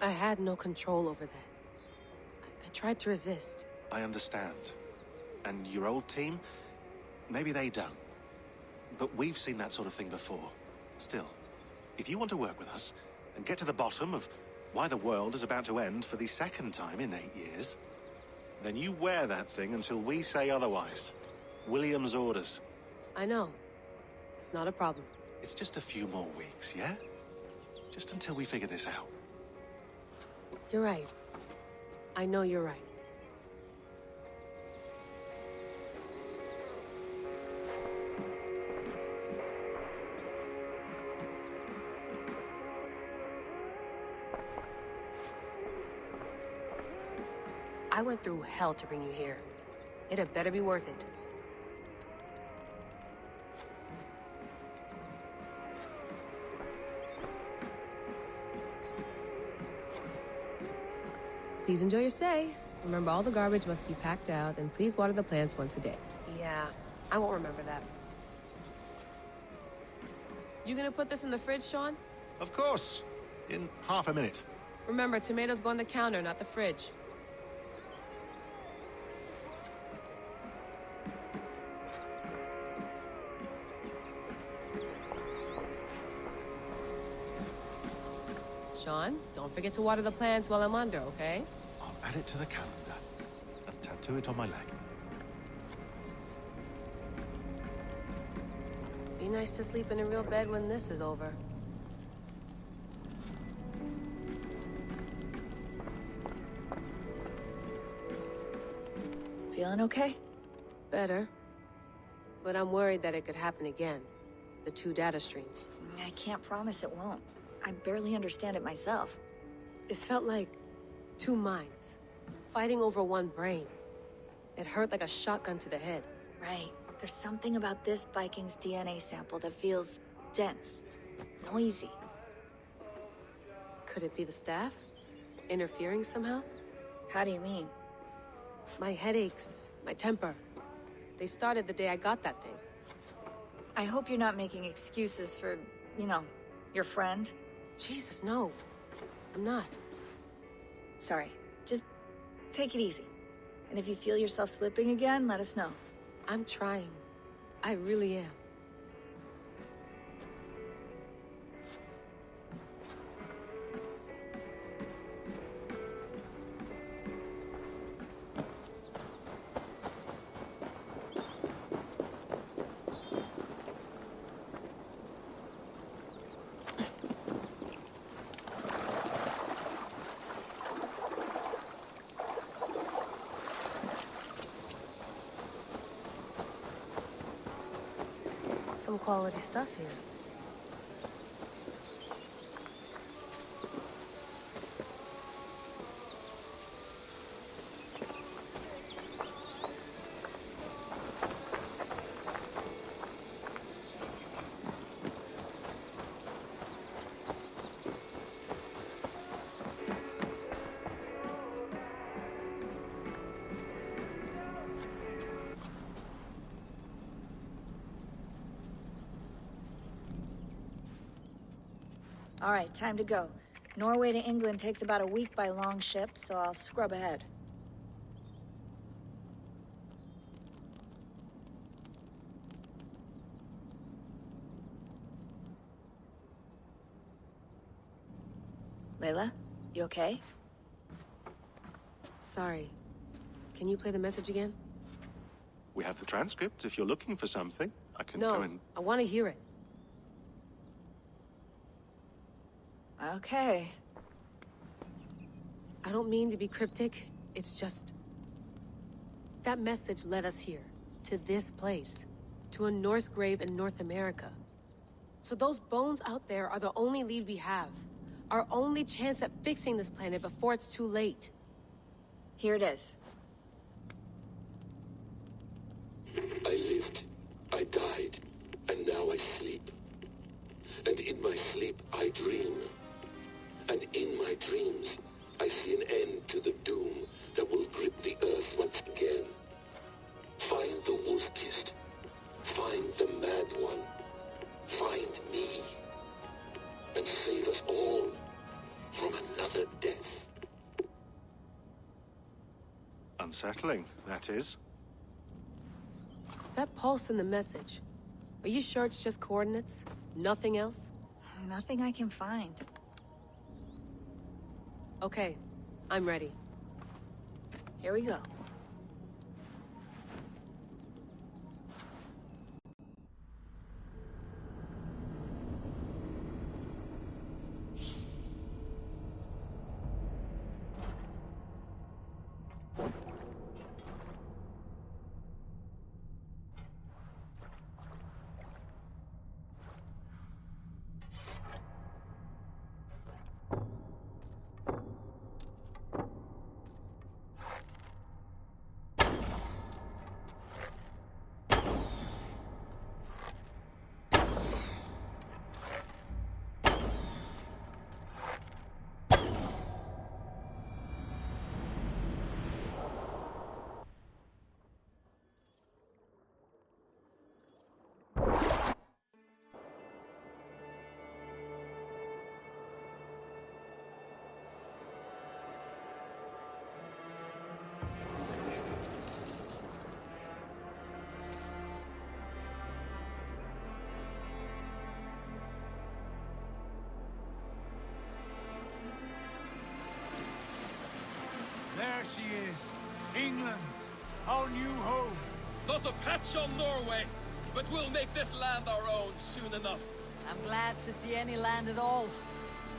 I had no control over that. I tried to resist. I understand. And your old team, maybe they don't. But we've seen that sort of thing before. Still, if you want to work with us and get to the bottom of why the world is about to end for the second time in 8 years, then you wear that thing until we say otherwise. William's orders. I know. It's not a problem. It's just a few more weeks, yeah? Just until we figure this out. You're right. I know you're right. I went through hell to bring you here. It had better be worth it. Please enjoy your stay. Remember, all the garbage must be packed out, and please water the plants once a day. Yeah, I won't remember that. You gonna put this in the fridge, Sean? Of course. In half a minute. Remember, tomatoes go on the counter, not the fridge. Sean, don't forget to water the plants while I'm under, okay? I'll add it to the calendar and tattoo it on my leg. Be nice to sleep in a real bed when this is over. Feeling okay? Better. But I'm worried that it could happen again. The two data streams. I can't promise it won't. I barely understand it myself. It felt like two minds, fighting over one brain. It hurt like a shotgun to the head. Right. There's something about this Viking's DNA sample that feels dense, noisy. Could it be the staff? Interfering somehow? How do you mean? My headaches, my temper. They started the day I got that thing. I hope you're not making excuses for, you know, your friend. Jesus, no. I'm not. Sorry. Just take it easy. And if you feel yourself slipping again, let us know. I'm trying. I really am. Some quality stuff here. All right, time to go. Norway to England takes about a week by long ship, so I'll scrub ahead. Layla, you okay? Sorry. Can you play the message again? We have the transcript. If you're looking for something, I can No, go and... I want to hear it. Okay. I don't mean to be cryptic. It's just... that message led us here. To this place. To a Norse grave in North America. So those bones out there are the only lead we have. Our only chance at fixing this planet before it's too late. Here it is. I lived, I died, and now I sleep. And in my sleep I dream. And in my dreams I see an end to the doom that will grip the earth once again. Find the wolf-kissed. Find the mad one. Find me. And save us all from another death. Unsettling, that is. That pulse in the message. Are you sure it's just coordinates? Nothing else? Nothing I can find. Okay, I'm ready. Here we go. There she is. England. Our new home. Not a patch on Norway, but we'll make this land our own soon enough. I'm glad to see any land at all.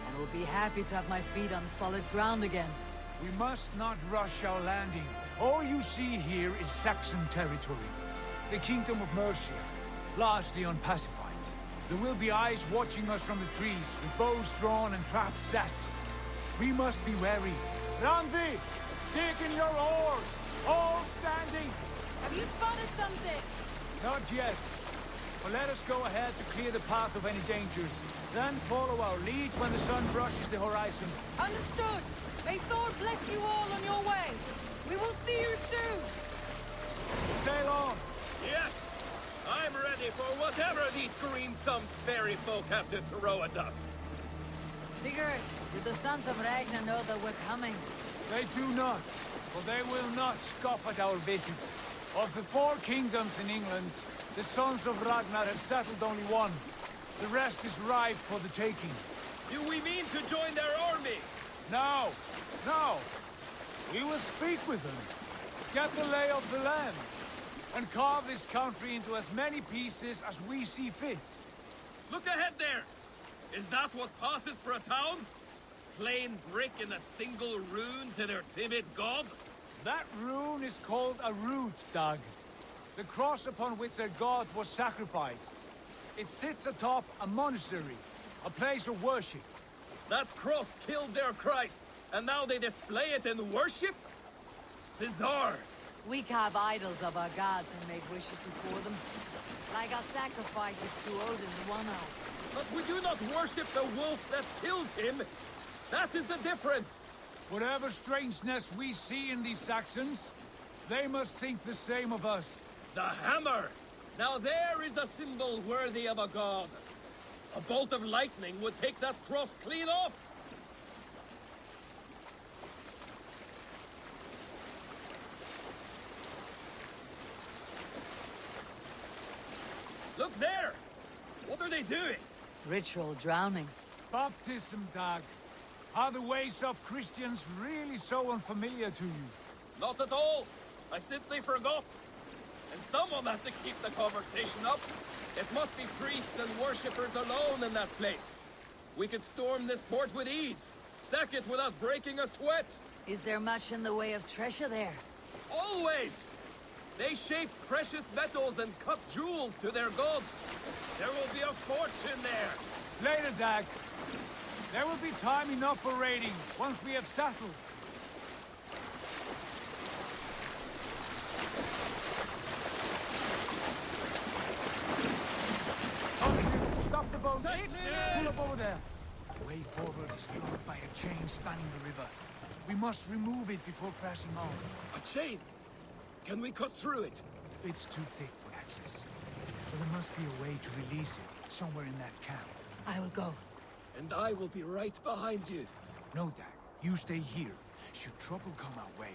And will be happy to have my feet on solid ground again. We must not rush our landing. All you see here is Saxon territory. The Kingdom of Mercia, largely unpacified. There will be eyes watching us from the trees, with bows drawn and traps set. We must be wary. Randi! Dig in your oars! All standing! Have you spotted something? Not yet. But let us go ahead to clear the path of any dangers. Then follow our lead when the sun brushes the horizon. Understood! May Thor bless you all on your way! We will see you soon! Sail on! Yes! I'm ready for whatever these green-thumbed fairy folk have to throw at us. Sigurd, do the sons of Ragnar know that we're coming? They do not, for they will not scoff at our visit. Of the 4 kingdoms in England, the sons of Ragnar have settled only one. The rest is ripe for the taking. Do we mean to join their army? No, no. We will speak with them, get the lay of the land, and carve this country into as many pieces as we see fit. Look ahead there! Is that what passes for a town? Plain brick in a single rune to their timid god? That rune is called a root, Doug. The cross upon which their god was sacrificed. It sits atop a monastery, a place of worship. That cross killed their Christ, and now they display it in worship? Bizarre. We carve idols of our gods and make wishes before them. Like our sacrifices to Odin the One-Eyed. But we do not worship the wolf that kills him. That is the difference. Whatever strangeness we see in these Saxons, they must think the same of us. The hammer! Now there is a symbol worthy of a god. A bolt of lightning would take that cross clean off. Look there! What are they doing? Ritual drowning. Baptism, Dag. Are the ways of Christians really so unfamiliar to you? Not at all. I simply forgot. And someone has to keep the conversation up. It must be priests and worshippers alone in that place. We could storm this port with ease. Sack it without breaking a sweat. Is there much in the way of treasure there? Always! They shape precious metals and cut jewels to their gods. There will be a fortune there. Later, Dag. There will be time enough for raiding, once we have settled. Stop the boat! Pull up over there. The way forward is blocked by a chain spanning the river. We must remove it before passing on. A chain? Can we cut through it? It's too thick for access. But there must be a way to release it, somewhere in that camp. I will go. And I will be right behind you. No, Dag. You stay here. Should trouble come our way,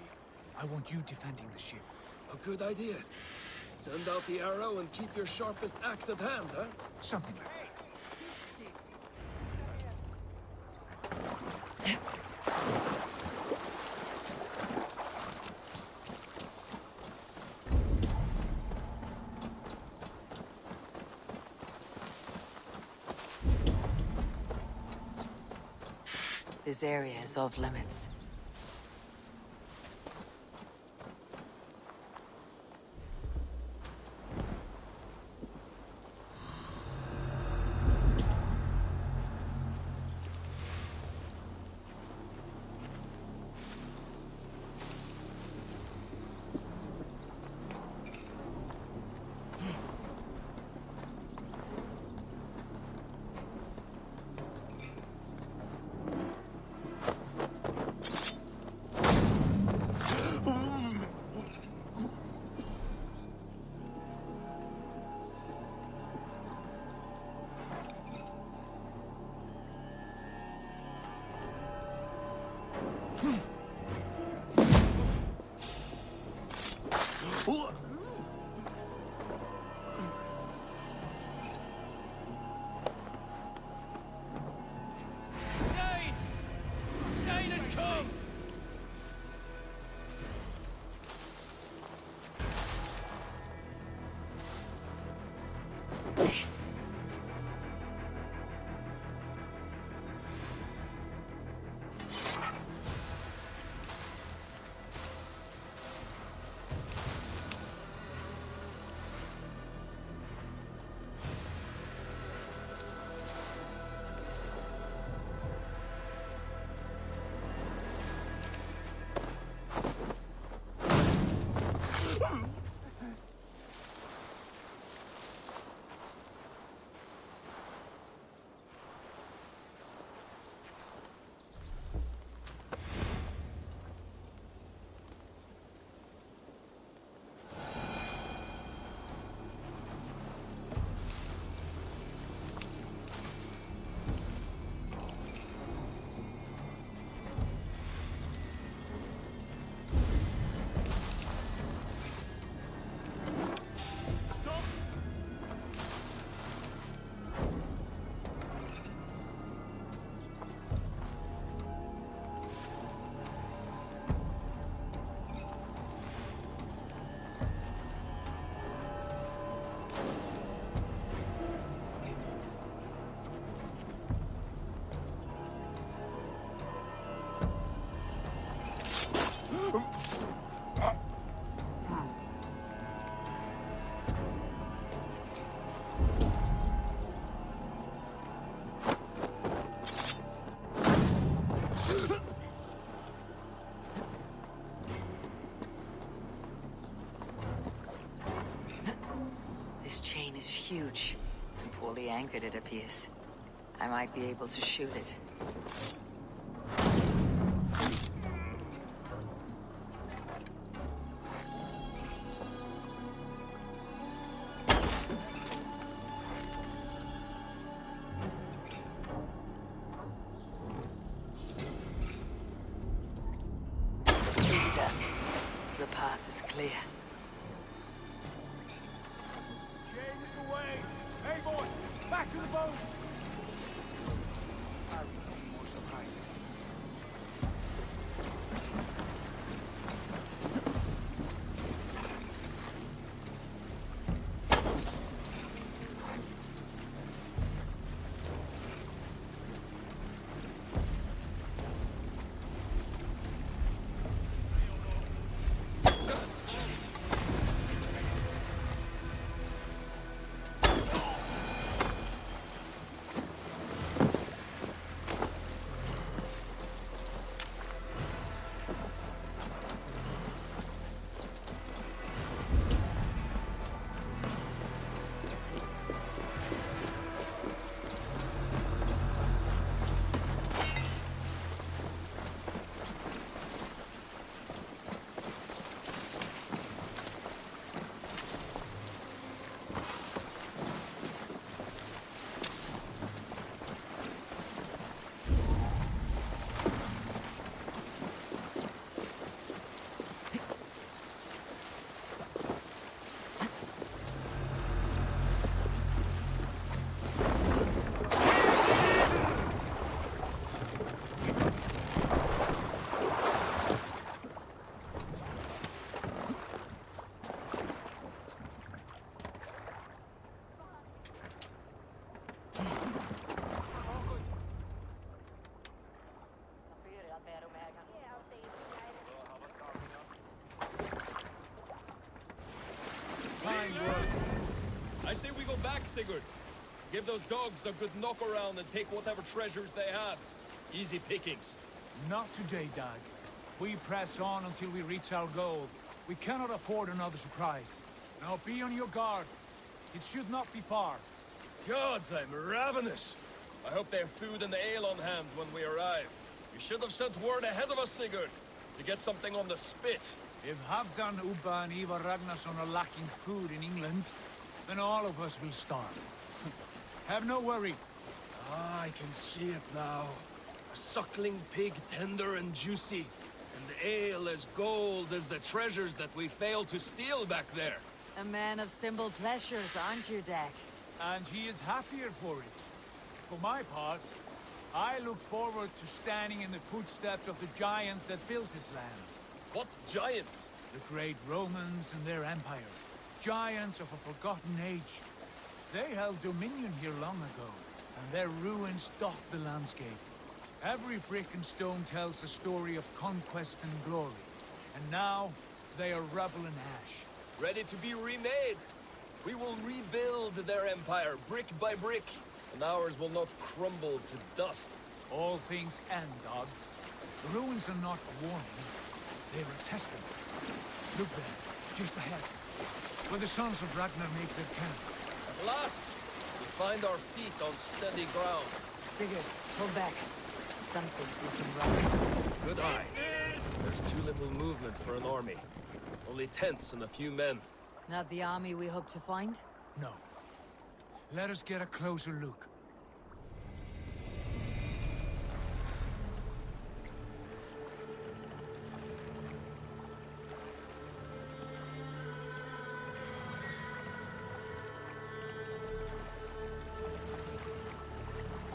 I want you defending the ship. A good idea. Send out the arrow and keep your sharpest axe at hand, huh? Something like that. This area is off limits. fully anchored, it appears. I might be able to shoot it. The path is clear. Jane is away! Hey, boy! Back to the boat! More surprises. I say we go back, Sigurd. Give those dogs a good knock around and take whatever treasures they have. Easy pickings. Not today, Dag. We press on until we reach our goal. We cannot afford another surprise. Now be on your guard. It should not be far. Gods, I'm ravenous. I hope they have food and ale on hand when we arrive. You should have sent word ahead of us, Sigurd, to get something on the spit. If Halfdan, Ubba and Ivar Ragnarsson are lacking food in England, then all of us will starve. Have no worry. Ah, I can see it now. A suckling pig, tender and juicy. And ale as gold as the treasures that we failed to steal back there. A man of simple pleasures, aren't you, Dak? And he is happier for it. For my part, I look forward to standing in the footsteps of the giants that built this land. What giants? The great Romans and their empire. Giants of a forgotten age. They held dominion here long ago, and their ruins dot the landscape. Every brick and stone tells a story of conquest and glory. And now, they are rubble and ash. Ready to be remade. We will rebuild their empire, brick by brick, and ours will not crumble to dust. All things end, Dog. The ruins are not a warning. They're a testament. Look there, just ahead, where the sons of Ragnar make their camp. At last, we find our feet on steady ground. Sigurd, pull back. Something isn't right. Good eye. There's too little movement for an army. Only tents and a few men. Not the army we hope to find? No. Let us get a closer look.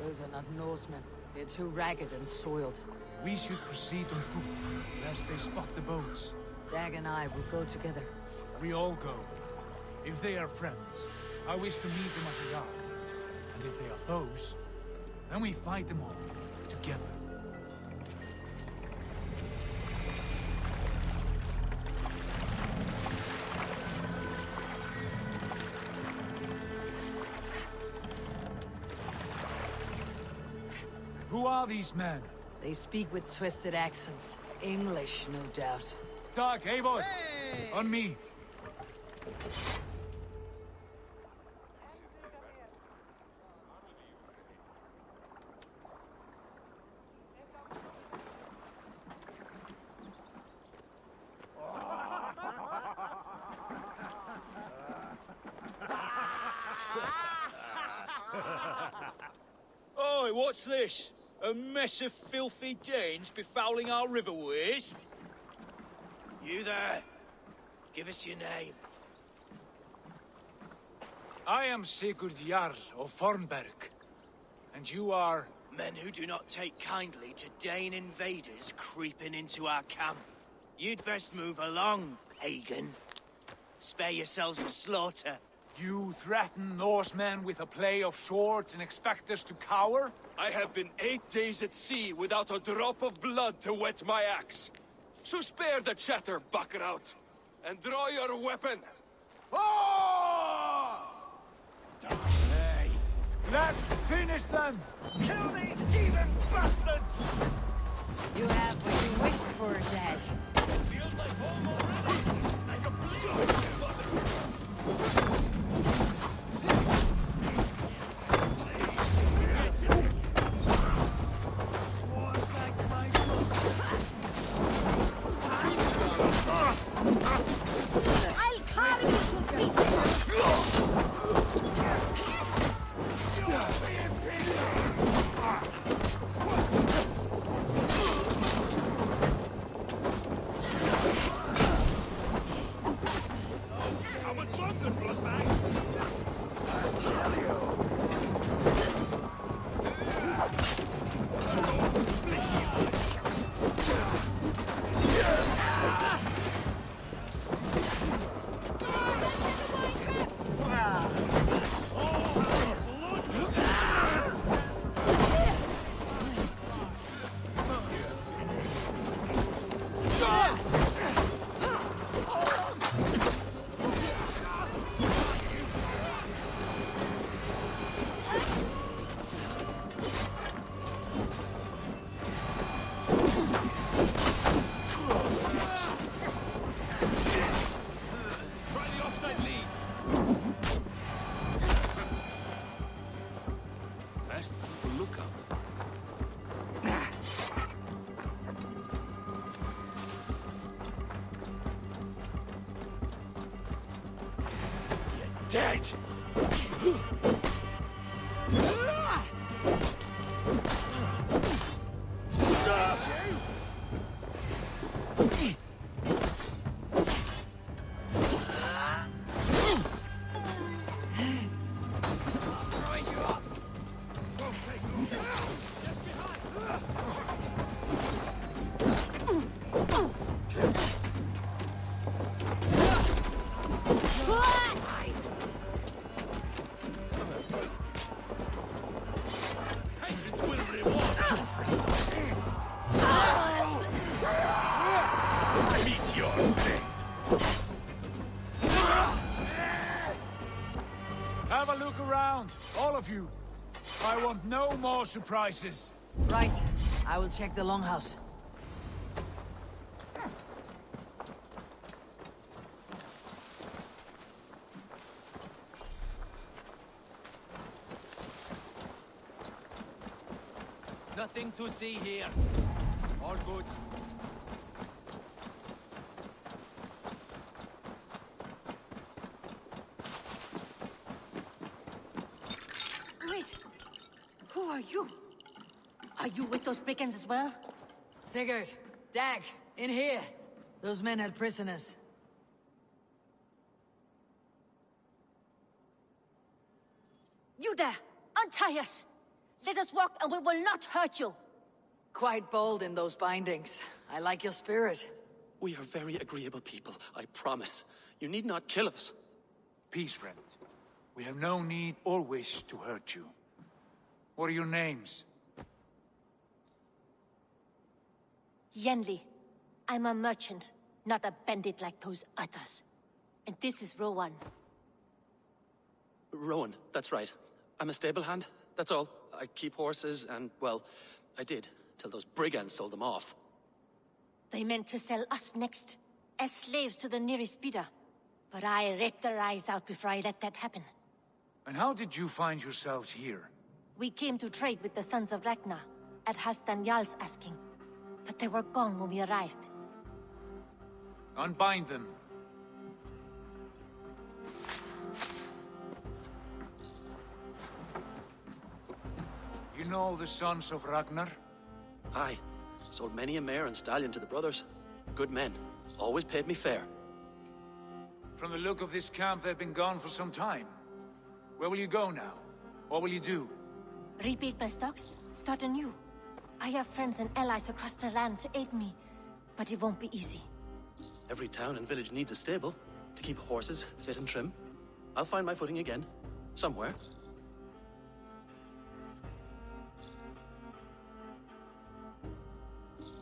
Those are not Norsemen. They're too ragged and soiled. We should proceed on foot, lest they spot the boats. Dag and I will go together. We all go. If they are friends, I wish to meet them as they are. And if they are foes, then we fight them all, together. Who are these men? They speak with twisted accents. English, no doubt. Dag, Eivor! Hey! On me! Oi, what's this? A mess of filthy Danes befouling our riverways? You there. Give us your name. I am Sigurd Jarl of Fornberg. And you are... Men who do not take kindly to Dane invaders creeping into our camp. You'd best move along, pagan. Spare yourselves a slaughter. You threaten Norsemen with a play of swords and expect us to cower? I have been 8 days at sea without a drop of blood to wet my axe. So spare the chatter, buckerouts, and draw your weapon. Hey, let's finish them! Kill these heathen bastards! You have what you wished for, Dad. Feels like home already! Like a bleeding I'll carve you to pieces! How much longer, bloodbag? Try the offside lead. Best for lookout. You're dead. Patience will reward us. Meet your fate. Have a look around, all of you. I want no more surprises. Right. I will check the longhouse. Nothing to see here. All good. Wait! Who are you? Are you with those brigands as well? Sigurd, Dag, in here. Those men had prisoners. You there! Untie us! Let us walk and we will not hurt you! Quite bold in those bindings. I like your spirit. We are very agreeable people, I promise. You need not kill us. Peace, friend. We have no need or wish to hurt you. What are your names? Yenli. I'm a merchant, not a bandit like those others. And this is Rowan. Rowan, that's right. I'm a stable hand, that's all. I keep horses and, well, I did, till those brigands sold them off. They meant to sell us next, as slaves to the nearest bidder. But I ripped their eyes out before I let that happen. And how did you find yourselves here? We came to trade with the Sons of Ragnar, at Halfdan Jarl's asking. But they were gone when we arrived. Unbind them. know the sons of Ragnar? Aye. Sold many a mare and stallion to the brothers. Good men. Always paid me fair. From the look of this camp, they've been gone for some time. Where will you go now? What will you do? Rebuild my stocks, start anew. I have friends and allies across the land to aid me, but it won't be easy. Every town and village needs a stable to keep horses fit and trim. I'll find my footing again, somewhere.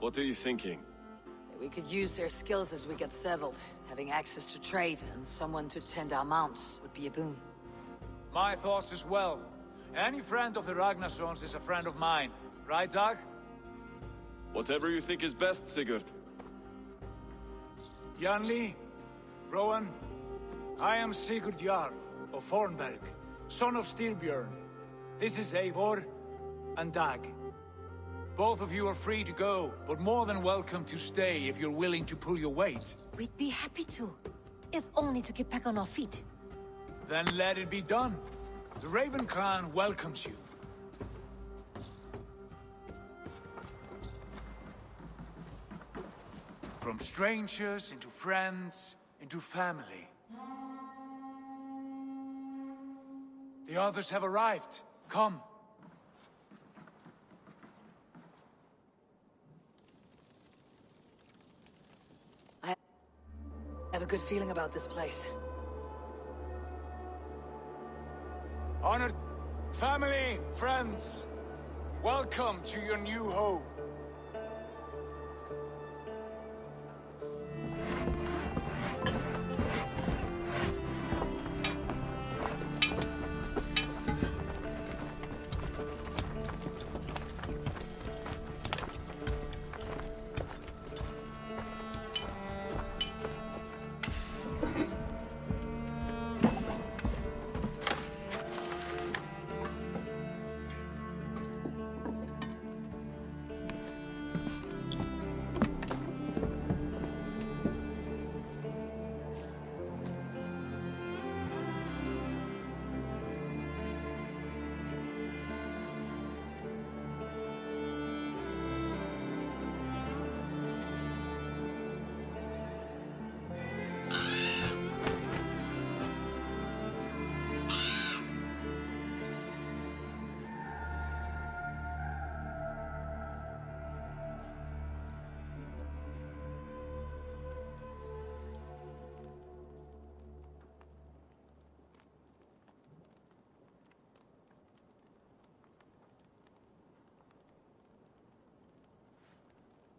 What are you thinking? We could use their skills as we get settled. Having access to trade and someone to tend our mounts would be a boon. My thoughts as well. Any friend of the Ragnarsons is a friend of mine. Right, Dag? Whatever you think is best, Sigurd. Janli, Rowan, I am Sigurd Jarl of Fornberg, son of Styrbjörn. This is Eivor and Dag. Both of you are free to go, but more than welcome to stay if you're willing to pull your weight. We'd be happy to, if only to get back on our feet. Then let it be done. The Raven clan welcomes you. From strangers into friends, into family. The others have arrived. Come. I have a good feeling about this place. Honored family, friends, welcome to your new home.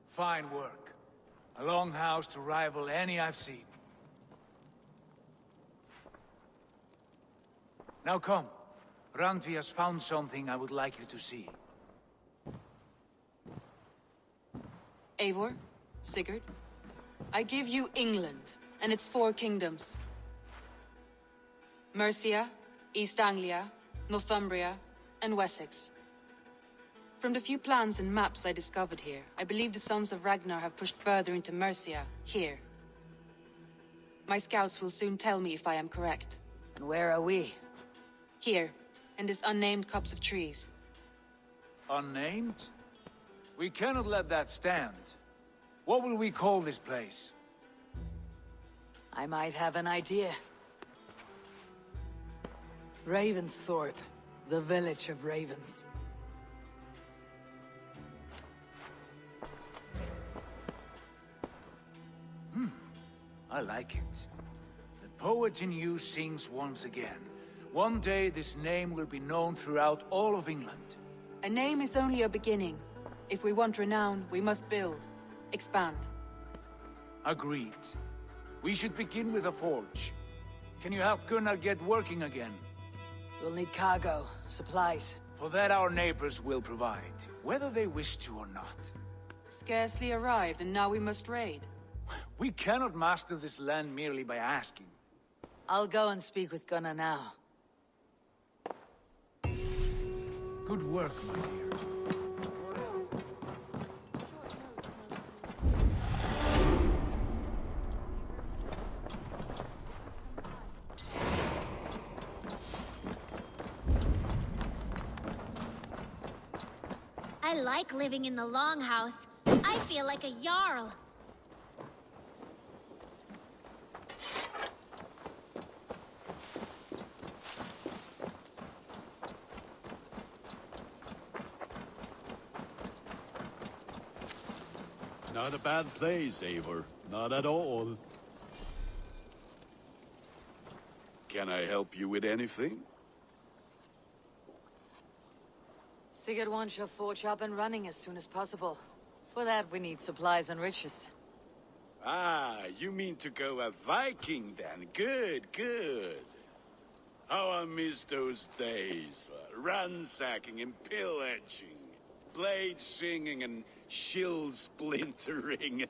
Fine work. A longhouse to rival any I've seen. Now come. Randvi has found something I would like you to see. Eivor, Sigurd, I give you England and its 4 kingdoms. Mercia, East Anglia, Northumbria, and Wessex. From the few plans and maps I discovered here, I believe the Sons of Ragnar have pushed further into Mercia, here. My scouts will soon tell me if I am correct. And where are we? Here, in this unnamed copse of trees. Unnamed? We cannot let that stand. What will we call this place? I might have an idea. Ravensthorpe, the village of ravens. I like it. The poet in you sings once again. One day this name will be known throughout all of England. A name is only a beginning. If we want renown, we must build, expand. Agreed. We should begin with a forge. Can you help Gunnar get working again? We'll need cargo, supplies. For that our neighbors will provide, whether they wish to or not. Scarcely arrived, and now we must raid. We cannot master this land merely by asking. I'll go and speak with Gunnar now. Good work, my dear. I like living in the Longhouse. I feel like a Jarl. Not a bad place, Eivor. Not at all. Can I help you with anything? Sigurd wants your forge up and running as soon as possible. For that, we need supplies and riches. Ah, you mean to go a Viking then? Good, good. How I miss those days. Ransacking and pillaging. Blade singing and shield splintering.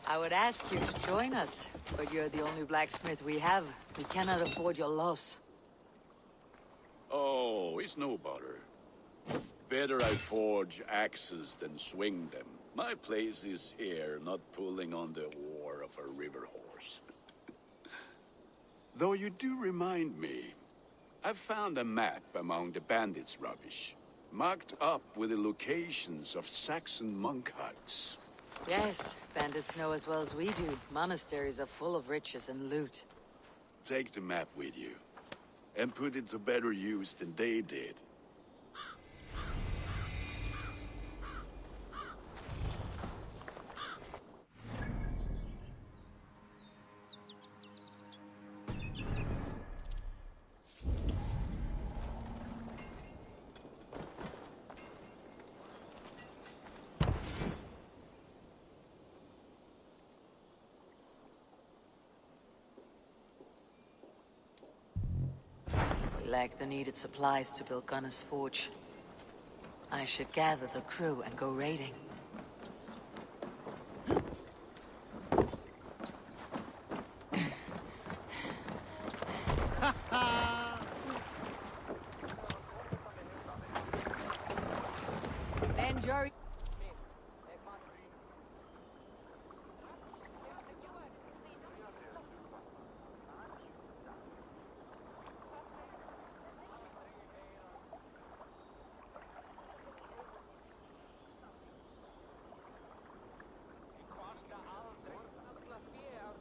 I would ask you to join us, but you're the only blacksmith we have. We cannot afford your loss. Oh, it's no bother. Better I forge axes than swing them. My place is here, not pulling on the oar of a river horse. Though you do remind me, I found a map among the bandits' rubbish, marked up with the locations of Saxon monk huts. Yes, bandits know as well as we do. Monasteries are full of riches and loot. Take the map with you, and put it to better use than they did. We lack the needed supplies to build Gunner's Forge. I should gather the crew and go raiding. Benjari.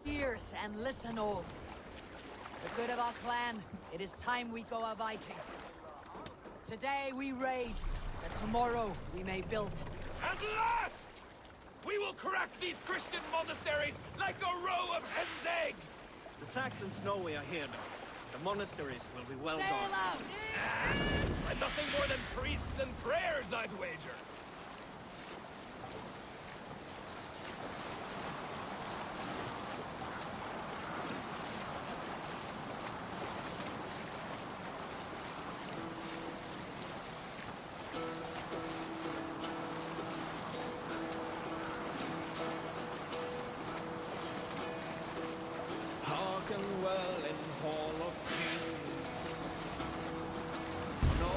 Ears and listen all. The good of our clan, it is time we go a Viking. Today we raid, and tomorrow we may build. At last! We will crack these Christian monasteries like a row of hen's eggs! The Saxons know we are here now. The monasteries will be well Sail guarded. out! And nothing more than priests and prayers, I'd wager. Hearken well in Hall of Kings. No.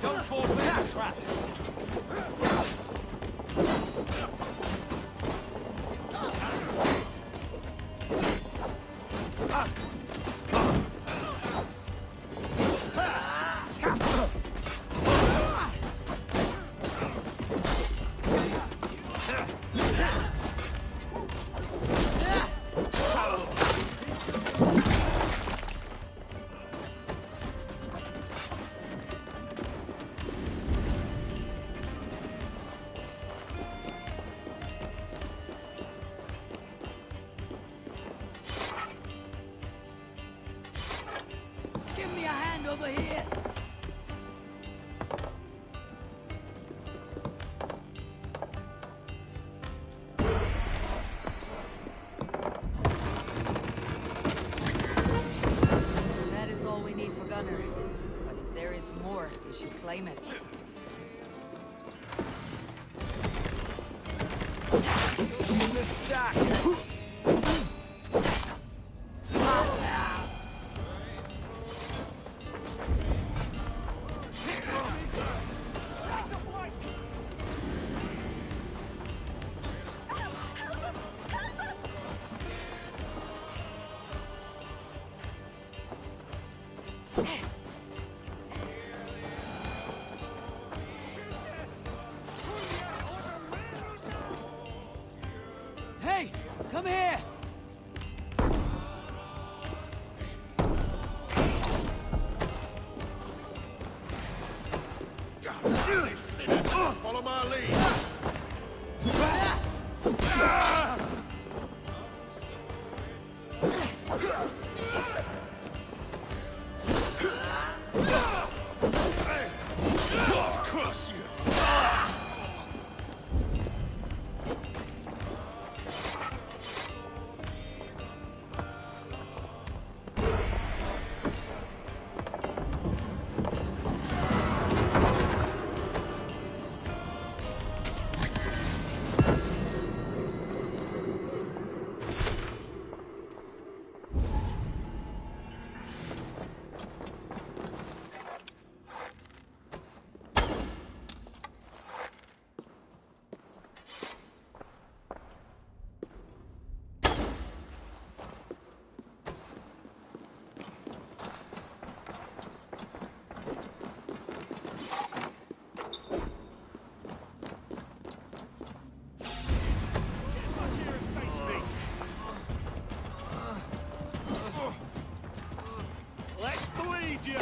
Don't fall for their traps. Give me a hand over here. That is all we need for gunnery. But if there is more, we should claim it. In the stack. Hey, come here! Follow my lead. Crush you! Let's bleed you!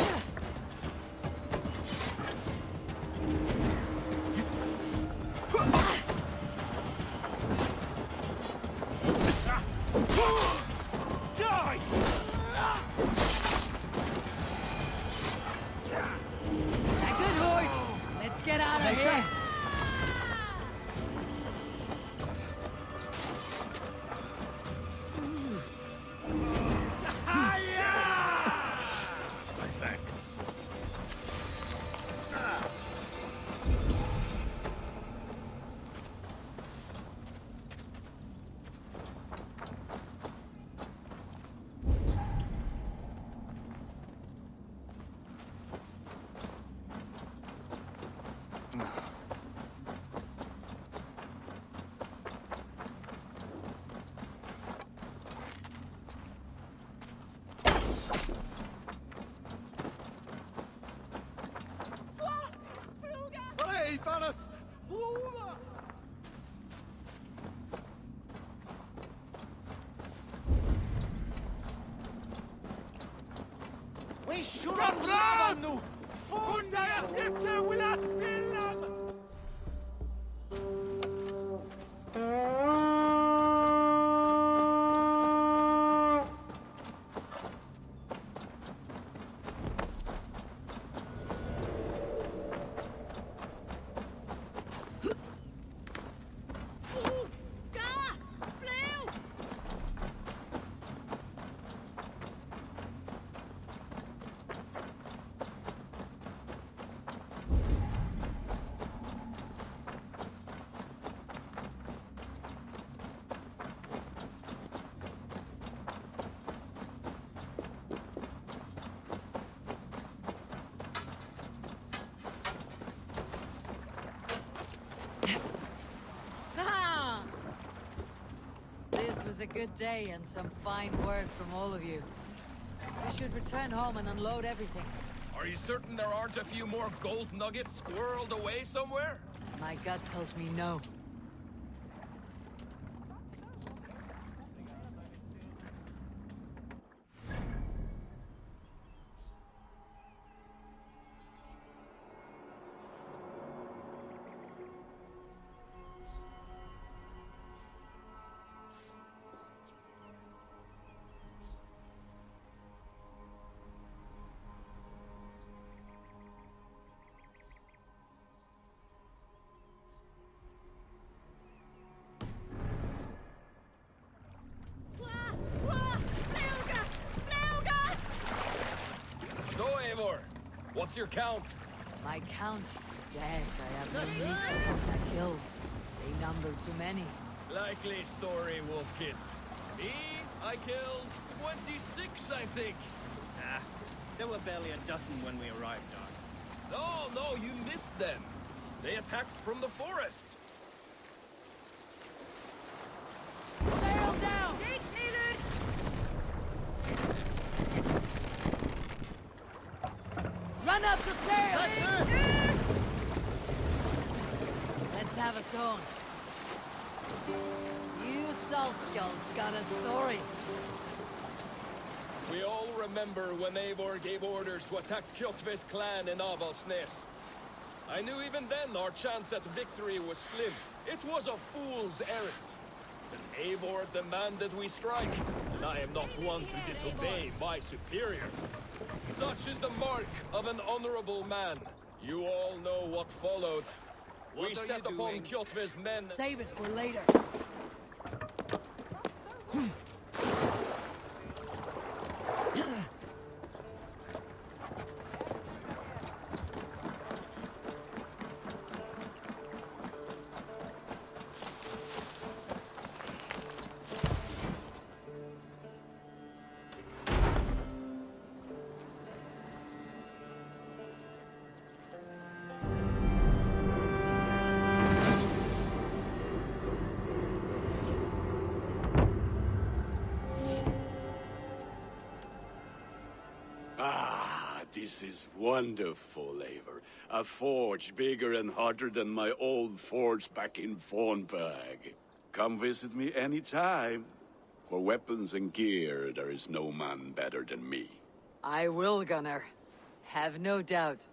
Die! A good horse! Let's get out of here! Thanks. Hey, Vanas! Fluga! We should have lavan! Kunna jättefler wilat pillam! was a good day and some fine work from all of you. We should return home and unload everything. Are you certain there aren't a few more gold nuggets squirreled away somewhere? My gut tells me no. So, Eivor, what's your count? My count? Dead. I have no need to count my kills. They number too many. Likely story, Wolfkist. Me, I killed 26, I think. Ah, there were barely a dozen when we arrived, Dark. No, you missed them. They attacked from the forest. Sail down! Run up the sail! Let's have a song. You Salskulls got a story. We all remember when Eivor gave orders to attack Kjotve's clan in Avaldsnes. I knew even then our chance at victory was slim. It was a fool's errand. But Eivor demanded we strike, and I am not one to disobey my superior. Such is the mark of an honorable man. You all know what followed. We set upon Kjotve's men. Save it for later. This is wonderful, Eivor. A forge bigger and hotter than my old forge back in Fornberg. Come visit me anytime. For weapons and gear, there is no man better than me. I will, Gunnar. Have no doubt.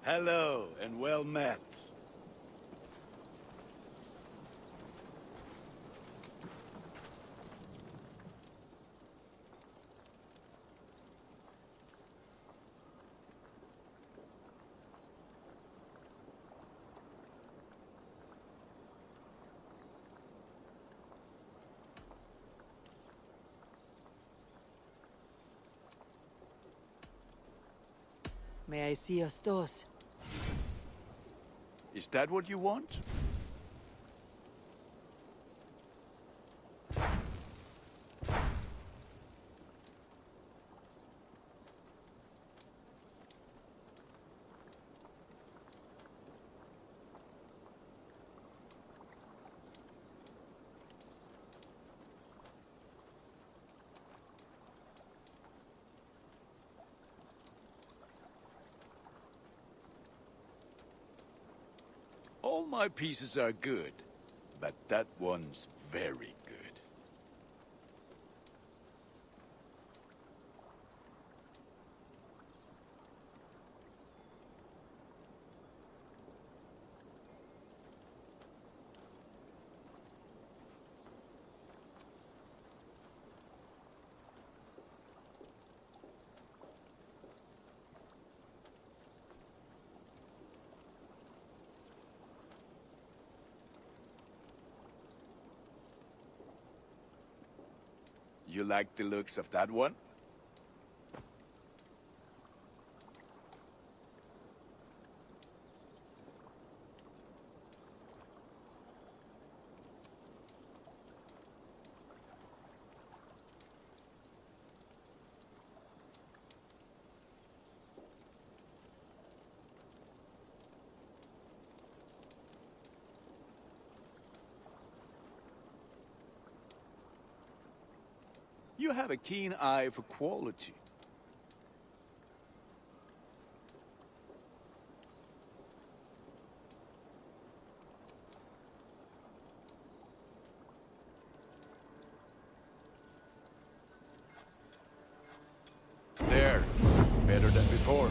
Hello, and well met. May I see your stores? Is that what you want? All my pieces are good, but that one's very good. You like the looks of that one? You have a keen eye for quality. There. Better than before.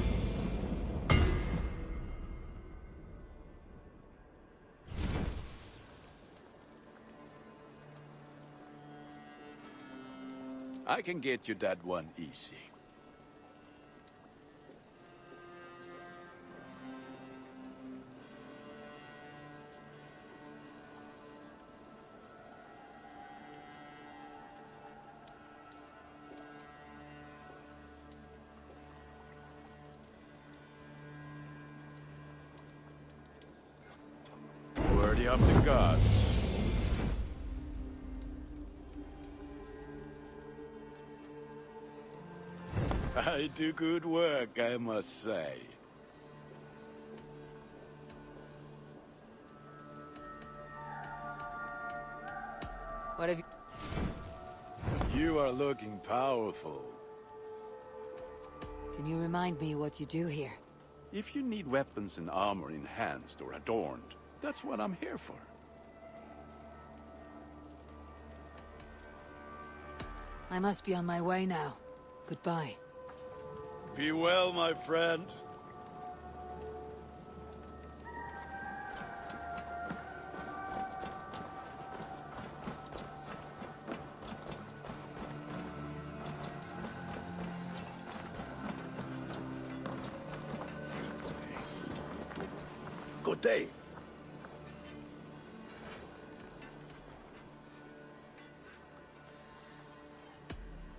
I can get you that one easy. Worthy of the gods. I do good work, I must say. What have you... You are looking powerful. Can you remind me what you do here? If you need weapons and armor enhanced or adorned, that's what I'm here for. I must be on my way now. Goodbye. Be well, my friend. Good day.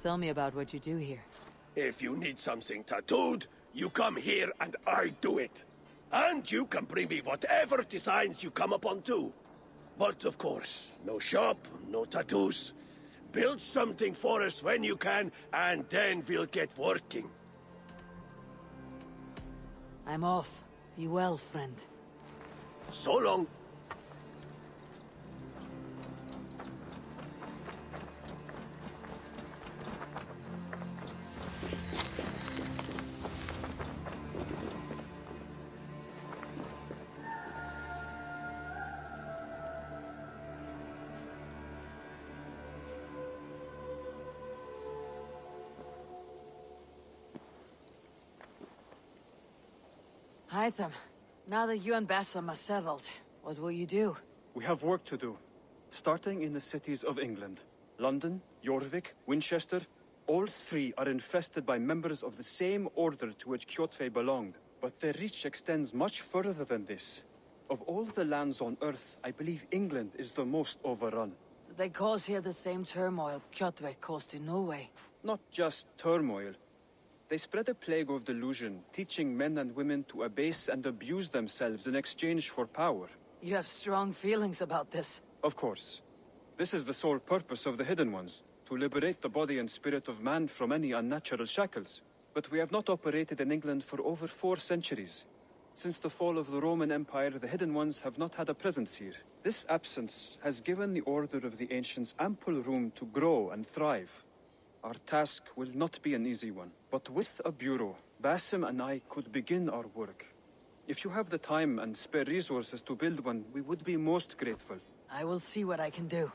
Tell me about what you do here. If you need something tattooed, you come here and I do it. And you can bring me whatever designs you come upon too. But of course, no shop, no tattoos. Build something for us when you can, and then we'll get working. I'm off. Be well, friend. So long. Hytham, now that you and Bassam are settled, what will you do? We have work to do. Starting in the cities of England. London, Jorvik, Winchester, all three are infested by members of the same order to which Kjotve belonged. But their reach extends much further than this. Of all the lands on Earth, I believe England is the most overrun. Do they cause here the same turmoil Kjotve caused in Norway? Not just turmoil. They spread a plague of delusion, teaching men and women to abase and abuse themselves in exchange for power. You have strong feelings about this. Of course. This is the sole purpose of the Hidden Ones, to liberate the body and spirit of man from any unnatural shackles. But we have not operated in England for over 4 centuries. Since the fall of the Roman Empire, the Hidden Ones have not had a presence here. This absence has given the Order of the Ancients ample room to grow and thrive. Our task will not be an easy one, but with a bureau, Basim and I could begin our work. If you have the time and spare resources to build one, we would be most grateful. I will see what I can do.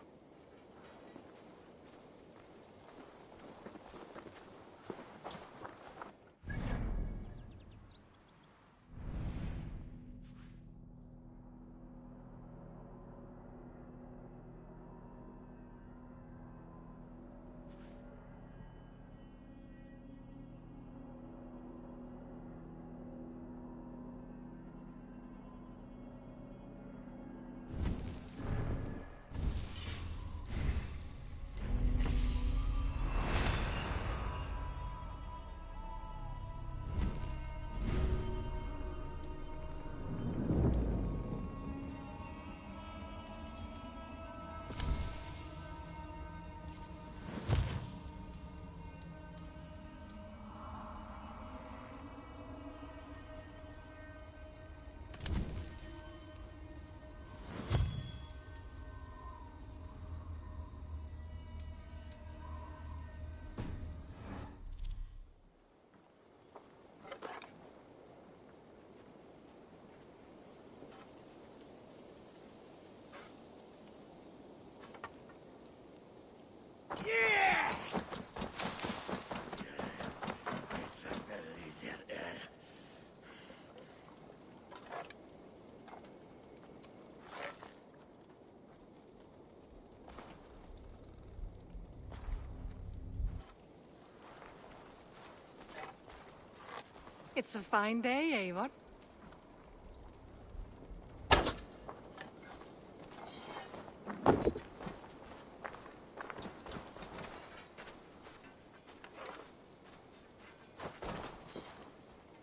It's a fine day, Eivor.